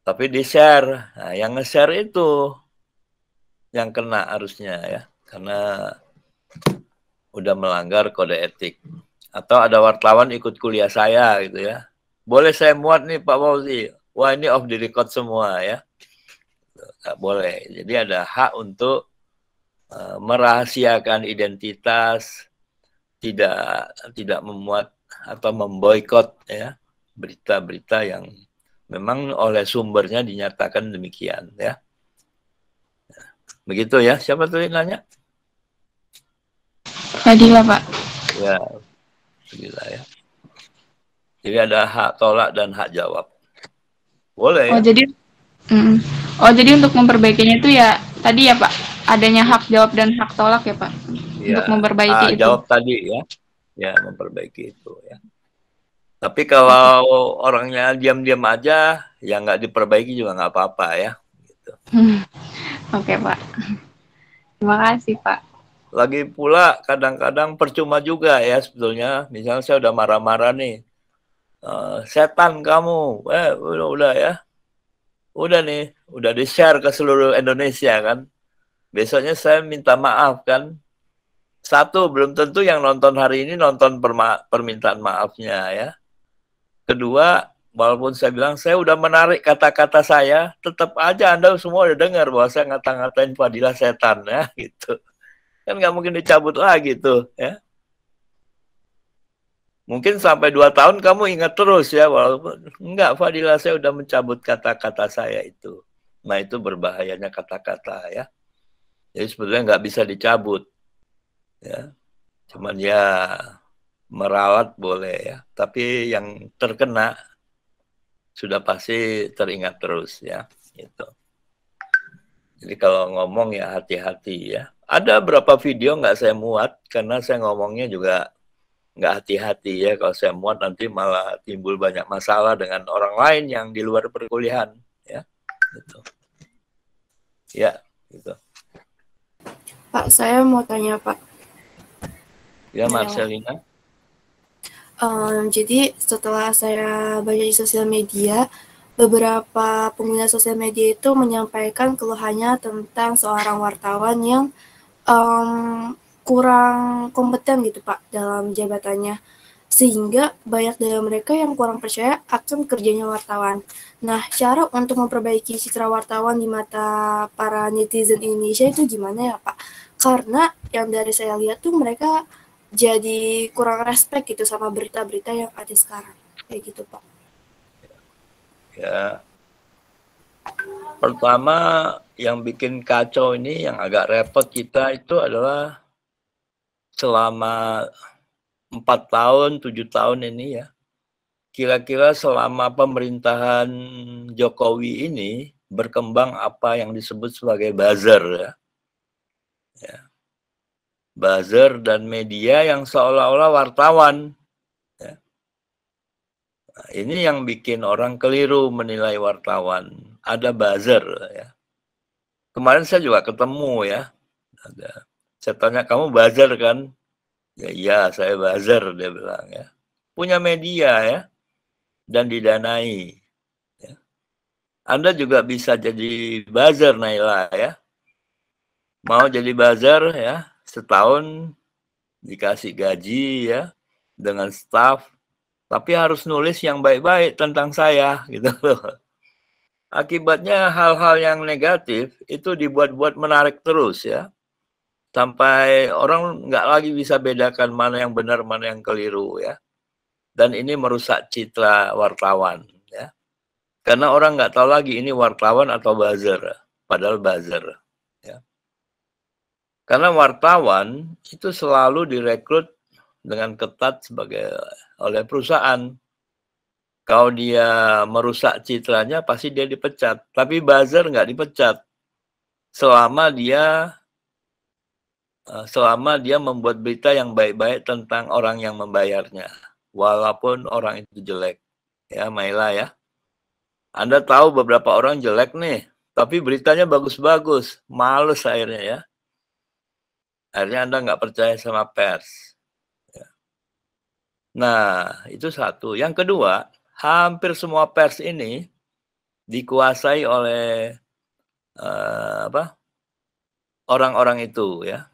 Speaker 1: Tapi di-share. Nah, yang nge-share itu yang kena harusnya ya. Karena udah melanggar kode etik. Atau ada wartawan ikut kuliah saya gitu ya. boleh saya muat nih Pak Fauzi. Wah, ini off the record semua ya. Nggak boleh. Jadi ada hak untuk merahasiakan identitas, tidak memuat atau memboikot ya berita-berita yang memang oleh sumbernya dinyatakan demikian ya. Begitu ya. Siapa tuh yang nanya?
Speaker 4: Fadila, Pak.
Speaker 1: Ya, gila ya. Jadi ada hak tolak dan hak jawab. Boleh
Speaker 4: Oh,
Speaker 1: ya?
Speaker 4: jadi jadi untuk memperbaikinya itu ya tadi ya, Pak, adanya hak jawab dan hak tolak ya, Pak.
Speaker 1: Ya,
Speaker 4: Untuk memperbaiki itu.
Speaker 1: jawab tadi ya. Ya, memperbaiki itu ya. Tapi kalau orangnya diam-diam aja, ya nggak diperbaiki juga nggak apa-apa ya. Gitu.
Speaker 4: Oke, Pak. Terima kasih, Pak.
Speaker 1: Lagi pula kadang-kadang percuma juga ya sebetulnya. Misalnya saya udah marah-marah nih. Setan kamu. Udah ya. Udah nih. Udah di-share ke seluruh Indonesia kan. Besoknya saya minta maaf kan. Satu, belum tentu yang nonton hari ini nonton permintaan maafnya ya. Kedua, walaupun saya bilang saya udah menarik kata-kata saya, tetap aja Anda semua udah dengar bahwa saya ngata-ngatain Fadila setan ya gitu. Kan nggak mungkin dicabut lagi tuh ya. Mungkin sampai 2 tahun kamu ingat terus ya, walaupun enggak, Fadila saya udah mencabut kata-kata saya itu. Nah itu berbahayanya kata-kata ya. Jadi sebetulnya nggak bisa dicabut ya. Cuman ya merawat boleh ya. Tapi yang terkena sudah pasti teringat terus ya. Gitu. Jadi kalau ngomong ya hati-hati ya. Ada beberapa video nggak saya muat karena saya ngomongnya juga nggak hati-hati ya. Kalau saya muat nanti malah timbul banyak masalah dengan orang lain yang di luar perkuliahan ya. Gitu. Ya, gitu.
Speaker 8: Pak, saya mau tanya Pak.
Speaker 1: Ya, Marcelina.
Speaker 8: Jadi setelah saya baca di sosial media, beberapa pengguna sosial media itu menyampaikan keluhannya tentang seorang wartawan yang kurang kompeten gitu Pak dalam jabatannya. Sehingga banyak dari mereka yang kurang percaya akan kerjanya wartawan. Nah, cara untuk memperbaiki citra wartawan di mata para netizen Indonesia itu gimana ya Pak? Karena yang dari saya lihat tuh mereka jadi kurang respect gitu sama berita-berita yang ada sekarang. Kayak gitu Pak.
Speaker 1: Ya. Pertama yang bikin kacau ini, yang agak repot kita itu adalah selama 4 tahun, 7 tahun ini ya. Kira-kira selama pemerintahan Jokowi ini berkembang apa yang disebut sebagai buzzer ya. Ya. Buzzer dan media yang seolah-olah wartawan. Ya. Nah, ini yang bikin orang keliru menilai wartawan. Ada buzzer ya. Kemarin saya juga ketemu ya. Saya tanya, kamu buzzer kan? Ya iya, saya buzzer, dia bilang ya. Punya media ya. Dan didanai. Ya. Anda juga bisa jadi buzzer, Naila ya. Mau jadi buzzer ya, setahun dikasih gaji ya, dengan staff, tapi harus nulis yang baik-baik tentang saya gitu loh. Akibatnya hal-hal yang negatif itu dibuat-buat menarik terus ya, sampai orang nggak lagi bisa bedakan mana yang benar, mana yang keliru ya. Dan ini merusak citra wartawan ya, karena orang nggak tahu lagi ini wartawan atau buzzer, padahal buzzer. Karena wartawan itu selalu direkrut dengan ketat oleh perusahaan. Kalau dia merusak citranya, pasti dia dipecat. Tapi buzzer nggak dipecat. Selama dia membuat berita yang baik-baik tentang orang yang membayarnya. Walaupun orang itu jelek. Ya, Maila ya. Anda tahu beberapa orang jelek nih. Tapi beritanya bagus-bagus. Males akhirnya ya. Akhirnya Anda nggak percaya sama pers. Ya. Nah, itu satu. Yang kedua, hampir semua pers ini dikuasai oleh orang-orang itu ya.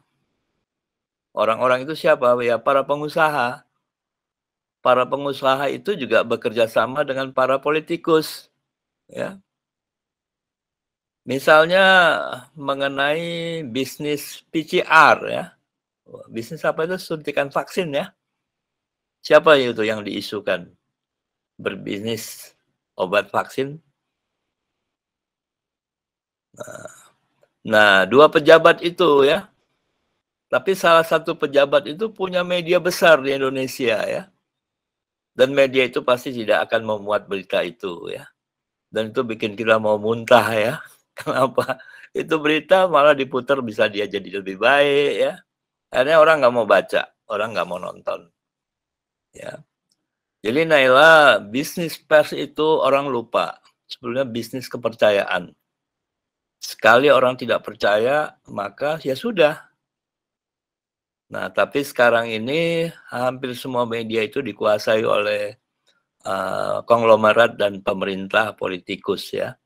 Speaker 1: Orang-orang itu siapa? Ya para pengusaha. para pengusaha itu juga bekerja sama dengan para politikus, ya. Misalnya mengenai bisnis PCR, ya. Bisnis apa itu? Suntikan vaksin, ya. Siapa itu yang diisukan berbisnis obat vaksin? Nah, dua pejabat itu, ya. Tapi salah satu pejabat itu punya media besar di Indonesia, ya. Dan media itu pasti tidak akan memuat berita itu, ya. Dan itu bikin kita mau muntah, ya. Kenapa? Itu berita malah diputar bisa dia jadi lebih baik, ya. Akhirnya orang nggak mau baca, orang nggak mau nonton, ya. Jadi Naila, bisnis pers itu orang lupa. Sebelumnya bisnis kepercayaan. Sekali orang tidak percaya, maka ya sudah. Nah, tapi sekarang ini hampir semua media itu dikuasai oleh konglomerat dan pemerintah politikus, ya.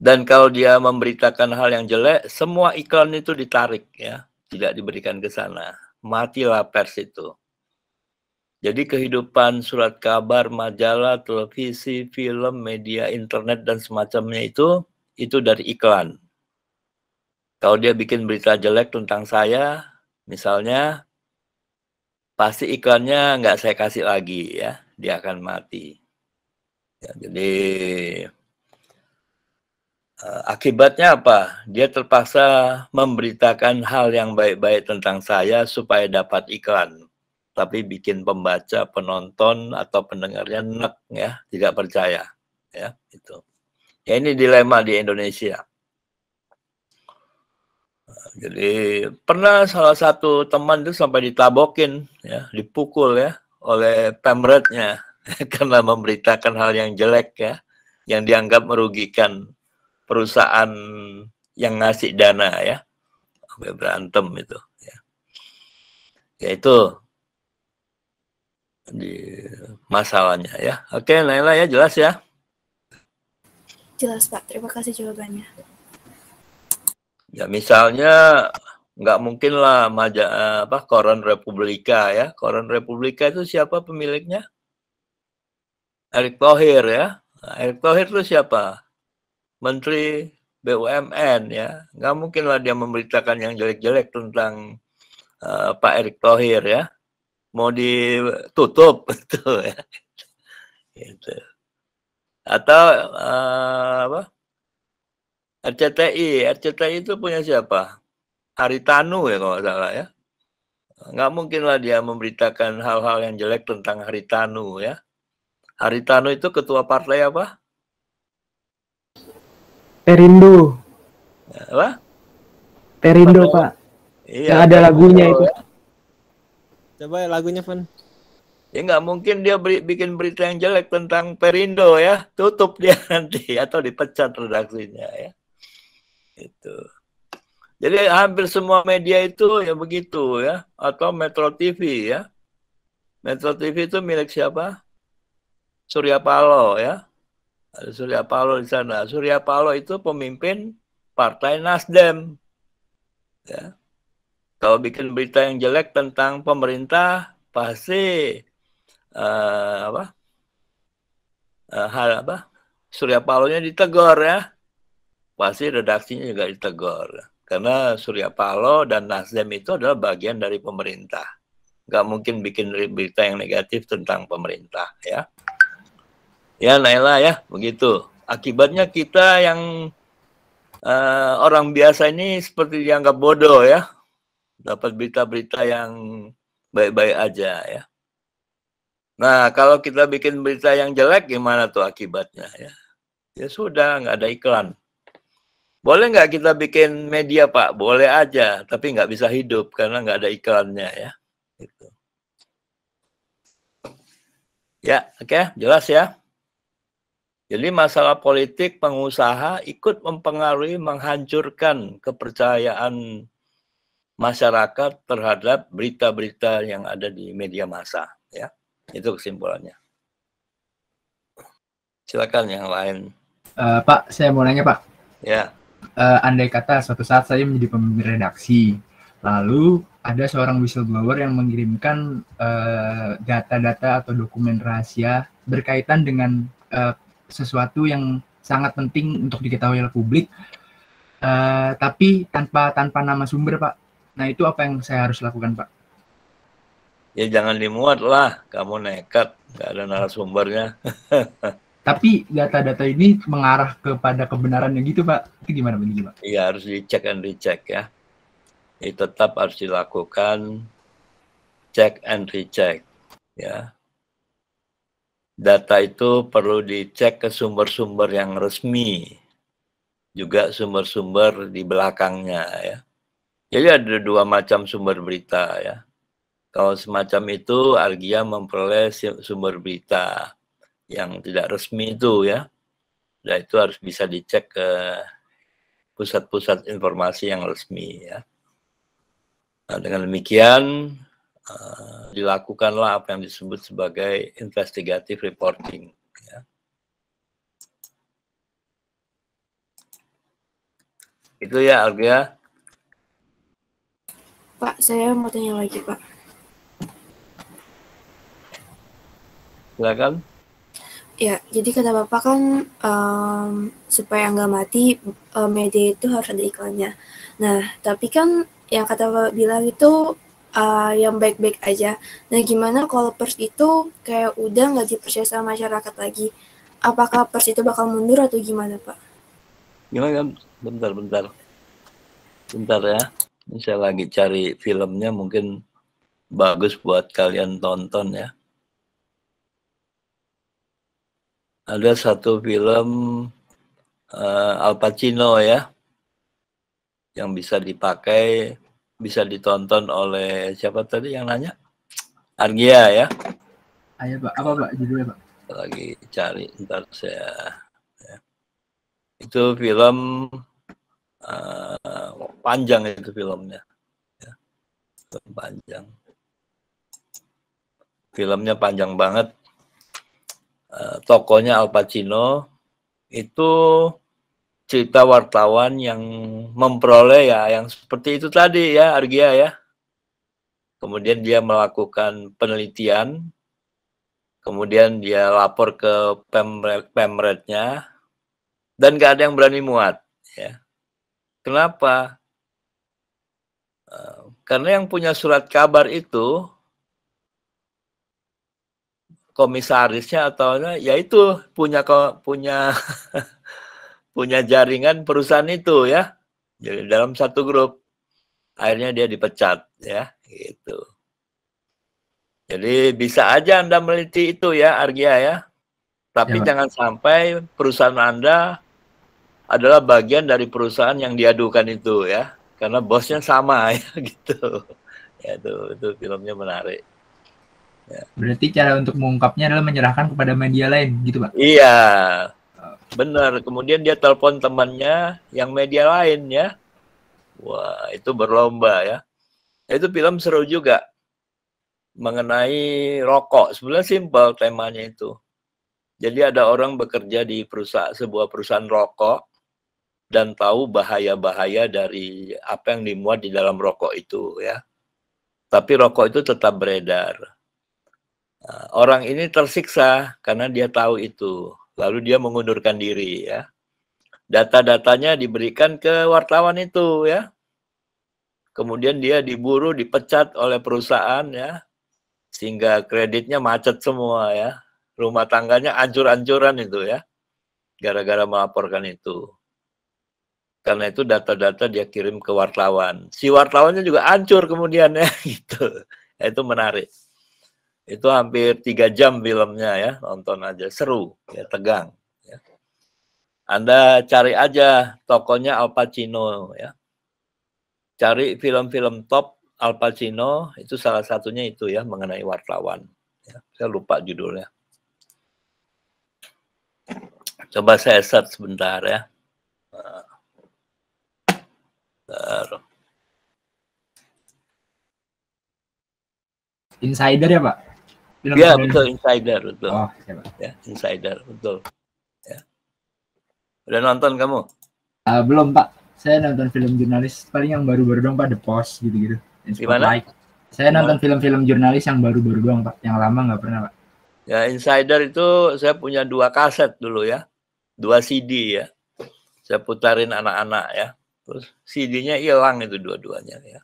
Speaker 1: Dan kalau dia memberitakan hal yang jelek, semua iklan itu ditarik, ya, tidak diberikan ke sana. Matilah pers itu. Jadi kehidupan surat kabar, majalah, televisi, film, media, internet dan semacamnya itu dari iklan. Kalau dia bikin berita jelek tentang saya, misalnya, pasti iklannya nggak saya kasih lagi, ya, dia akan mati. Ya, jadi akibatnya apa? Dia terpaksa memberitakan hal yang baik-baik tentang saya supaya dapat iklan, tapi bikin pembaca, penonton atau pendengarnya nek, ya, tidak percaya, ya, itu. Ya, ini dilema di Indonesia. Jadi pernah salah satu teman itu sampai ditabokin, ya, dipukul, ya, oleh pemretnya karena memberitakan hal yang jelek, ya, yang dianggap merugikan perusahaan yang ngasih dana, ya, sampai berantem itu, ya. Ya itu di masalahnya, ya. Oke, Naila, ya, jelas, ya.
Speaker 8: Jelas Pak, terima kasih jawabannya.
Speaker 1: Ya misalnya nggak mungkin lah Koran Republika, ya. Koran Republika itu siapa pemiliknya? Erick Thohir, ya. Nah, Erick Thohir itu siapa? Menteri BUMN, ya. Nggak mungkin lah dia memberitakan yang jelek-jelek tentang Pak Erick Thohir, ya. Mau ditutup, gitu, ya. Gitu. Atau RCTI itu punya siapa? Haritanu, ya, kalau nggak salah, ya. Nggak mungkin lah dia memberitakan hal-hal yang jelek tentang Haritanu, ya. Haritanu itu ketua partai apa?
Speaker 3: Perindo.
Speaker 1: Apa?
Speaker 3: Perindo, Pak.
Speaker 1: Iya,
Speaker 3: ada lagunya itu.
Speaker 9: Coba lagunya, Van.
Speaker 1: Ya nggak mungkin dia bikin berita yang jelek tentang Perindo, ya. Tutup dia nanti atau dipecat redaksinya, ya. Itu. Jadi hampir semua media itu ya begitu, ya. Atau Metro TV, ya. Metro TV itu milik siapa? Surya Paloh, ya. Ada Surya Paloh di sana. Surya Paloh itu pemimpin Partai Nasdem. Ya. Kalau bikin berita yang jelek tentang pemerintah, pasti Surya Palohnya ditegur, ya. Pasti redaksinya juga ditegur. Karena Surya Paloh dan Nasdem itu adalah bagian dari pemerintah. Nggak mungkin bikin berita yang negatif tentang pemerintah, ya. Ya, Naila, ya, begitu. Akibatnya kita yang orang biasa ini seperti dianggap bodoh, ya. Dapat berita-berita yang baik-baik aja, ya. Nah, kalau kita bikin berita yang jelek, gimana tuh akibatnya, ya? Ya sudah, nggak ada iklan. Boleh nggak kita bikin media, Pak? Boleh aja, tapi nggak bisa hidup karena nggak ada iklannya, ya. Gitu. Ya, oke, jelas, ya. Jadi masalah politik pengusaha ikut mempengaruhi, menghancurkan kepercayaan masyarakat terhadap berita-berita yang ada di media massa, ya. Itu kesimpulannya. Silakan yang lain.
Speaker 5: Pak, saya mau nanya, Pak.
Speaker 1: Ya.
Speaker 5: Andai kata suatu saat saya menjadi pemimpin redaksi, lalu ada seorang whistleblower yang mengirimkan data-data atau dokumen rahasia berkaitan dengan sesuatu yang sangat penting untuk diketahui oleh publik, tapi tanpa nama sumber, Pak. Nah, itu apa yang saya harus lakukan, Pak?
Speaker 1: Ya jangan dimuat lah, kamu nekat, nggak ada narasumbernya.
Speaker 5: Tapi data-data ini mengarah kepada kebenaran yang gitu, Pak. Itu gimana begini, Pak?
Speaker 1: Iya, harus dicek and recheck ya. Ini tetap harus dilakukan check and recheck ya. Data itu perlu dicek ke sumber-sumber yang resmi, juga sumber-sumber di belakangnya ya. Jadi ada dua macam sumber berita ya. Kalau semacam itu, Argia memperoleh sumber berita yang tidak resmi itu ya. Dan itu harus bisa dicek ke pusat-pusat informasi yang resmi ya. Nah, dengan demikian dilakukanlah apa yang disebut sebagai investigative reporting ya. Itu ya Argia.
Speaker 8: Pak, saya mau tanya lagi, Pak.
Speaker 1: Silakan.
Speaker 8: Ya, jadi kata Bapak kan supaya nggak mati, media itu harus ada iklannya. Nah, tapi kan yang kata Bapak bilang itu yang baik-baik aja. Nah, gimana kalau pers itu kayak udah nggak dipercaya sama masyarakat lagi? Apakah pers itu bakal mundur atau gimana, Pak?
Speaker 1: Gimana? Bentar ya. Ini saya lagi cari filmnya, mungkin bagus buat kalian tonton ya. Ada satu film Al Pacino ya, yang bisa dipakai, bisa ditonton oleh siapa tadi yang nanya? Argia ya.
Speaker 5: Ayo Pak, apa Pak judulnya Pak?
Speaker 1: Lagi cari, ntar saya. Ya. Itu film panjang itu filmnya. Ya. Panjang. Filmnya panjang banget. Tokohnya Al Pacino itu cerita wartawan yang memperoleh ya yang seperti itu tadi ya Argia ya. Kemudian dia melakukan penelitian, kemudian dia lapor ke pemretnya dan gak ada yang berani muat ya. Kenapa? Karena yang punya surat kabar itu komisarisnya atau ya itu punya punya jaringan perusahaan itu ya. Jadi dalam satu grup akhirnya dia dipecat ya gitu. Jadi bisa aja Anda meliti itu ya Argia ya. Tapi jangan sampai perusahaan Anda adalah bagian dari perusahaan yang diadukan itu ya. Karena bosnya sama ya gitu. Ya itu filmnya menarik. Ya.
Speaker 5: Berarti cara untuk mengungkapnya adalah menyerahkan kepada media lain, gitu Pak?
Speaker 1: Iya, benar. Kemudian dia telepon temannya yang media lain ya. Wah, itu berlomba ya. Itu film seru juga. Mengenai rokok. Sebenarnya simpel temanya itu. Jadi ada orang bekerja di sebuah perusahaan rokok dan tahu bahaya-bahaya dari apa yang dimuat di dalam rokok itu ya. Tapi rokok itu tetap beredar. Orang ini tersiksa karena dia tahu itu. Lalu dia mengundurkan diri ya. Data-datanya diberikan ke wartawan itu ya. Kemudian dia diburu, dipecat oleh perusahaan ya. Sehingga kreditnya macet semua ya. Rumah tangganya ancur-ancuran itu ya. Gara-gara melaporkan itu. Karena itu data-data dia kirim ke wartawan. Si wartawannya juga hancur kemudian ya gitu. Itu menarik. Itu hampir 3 jam filmnya ya, nonton aja, seru, ya tegang. Ya. Anda cari aja tokonya Al Pacino ya. Cari film-film top Al Pacino, itu salah satunya itu ya, mengenai wartawan. Ya. Saya lupa judulnya. Coba saya search sebentar ya.
Speaker 5: Insider ya Pak?
Speaker 1: Iya betul, Insider betul.
Speaker 5: Oh,
Speaker 1: ya, Insider betul. Ya. Udah nonton kamu?
Speaker 5: Belum Pak. Saya nonton film jurnalis paling yang baru-baru dong Pak, The Post gitu-gitu. In
Speaker 1: Gimana?
Speaker 5: Spotlight. Saya nonton film-film jurnalis yang baru-baru doang, Pak. Yang lama nggak pernah, Pak.
Speaker 1: Ya, Insider itu saya punya 2 kaset dulu ya. 2 CD ya. Saya putarin anak-anak ya. Terus CD-nya hilang itu dua-duanya ya.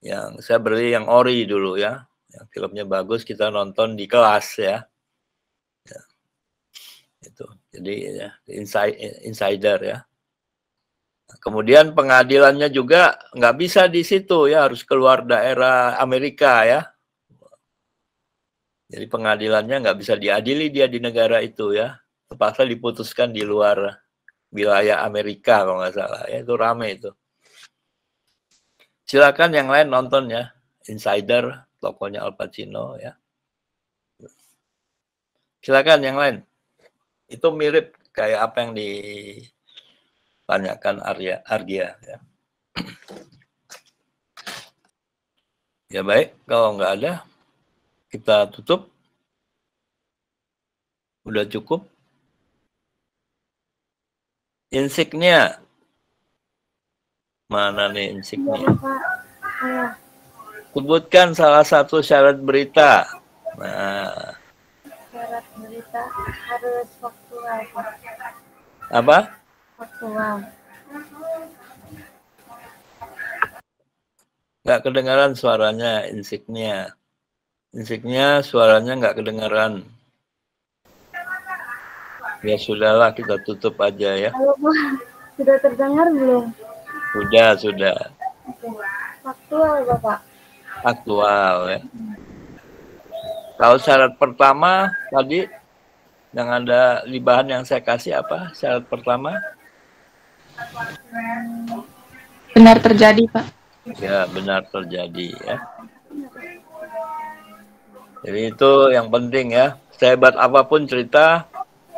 Speaker 1: Yang saya beli yang ori dulu ya. Yang filmnya bagus kita nonton di kelas ya. Ya. Itu. Jadi ya, Insider ya. Kemudian pengadilannya juga nggak bisa di situ ya, harus keluar daerah Amerika ya. Jadi pengadilannya nggak bisa diadili dia di negara itu ya. Terpaksa diputuskan di luar wilayah Amerika kalau nggak salah ya. Itu rame itu. Silakan yang lain nonton ya. Insider, tokonya Al Pacino ya. Silakan yang lain. Itu mirip kayak apa yang ditanyakan Argia ya. Ya baik, kalau nggak ada kita tutup. Udah cukup. Insignia. Mana nih insignia? Sebutkan salah satu syarat berita. Nah.
Speaker 2: Syarat berita harus faktual.
Speaker 1: Apa?
Speaker 2: Faktual.
Speaker 1: Nggak kedengaran suaranya insignia. Insignia suaranya nggak kedengaran. Ya sudahlah, kita tutup aja ya.
Speaker 2: Halo, Bu. Sudah terdengar belum?
Speaker 1: Sudah.
Speaker 2: Oke. Faktual, Bapak.
Speaker 1: Aktual ya. Kalau syarat pertama tadi yang ada di bahan yang saya kasih apa? Syarat pertama?
Speaker 4: Benar terjadi, Pak.
Speaker 1: Ya, benar terjadi ya. Jadi itu yang penting ya. Sehebat apapun cerita,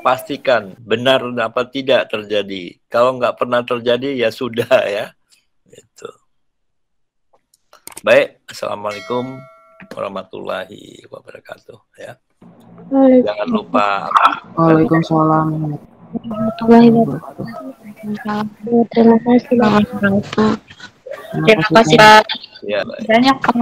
Speaker 1: pastikan benar apa tidak terjadi. Kalau nggak pernah terjadi ya sudah ya. Itu. Baik, assalamualaikum warahmatullahi wabarakatuh ya. Jangan lupa.
Speaker 3: Waalaikumsalam.
Speaker 2: Warahmatullahi wabarakatuh. Terima kasih.
Speaker 4: Terima kasih, Pak.
Speaker 1: Ya, baik.
Speaker 4: Banyak, Pak.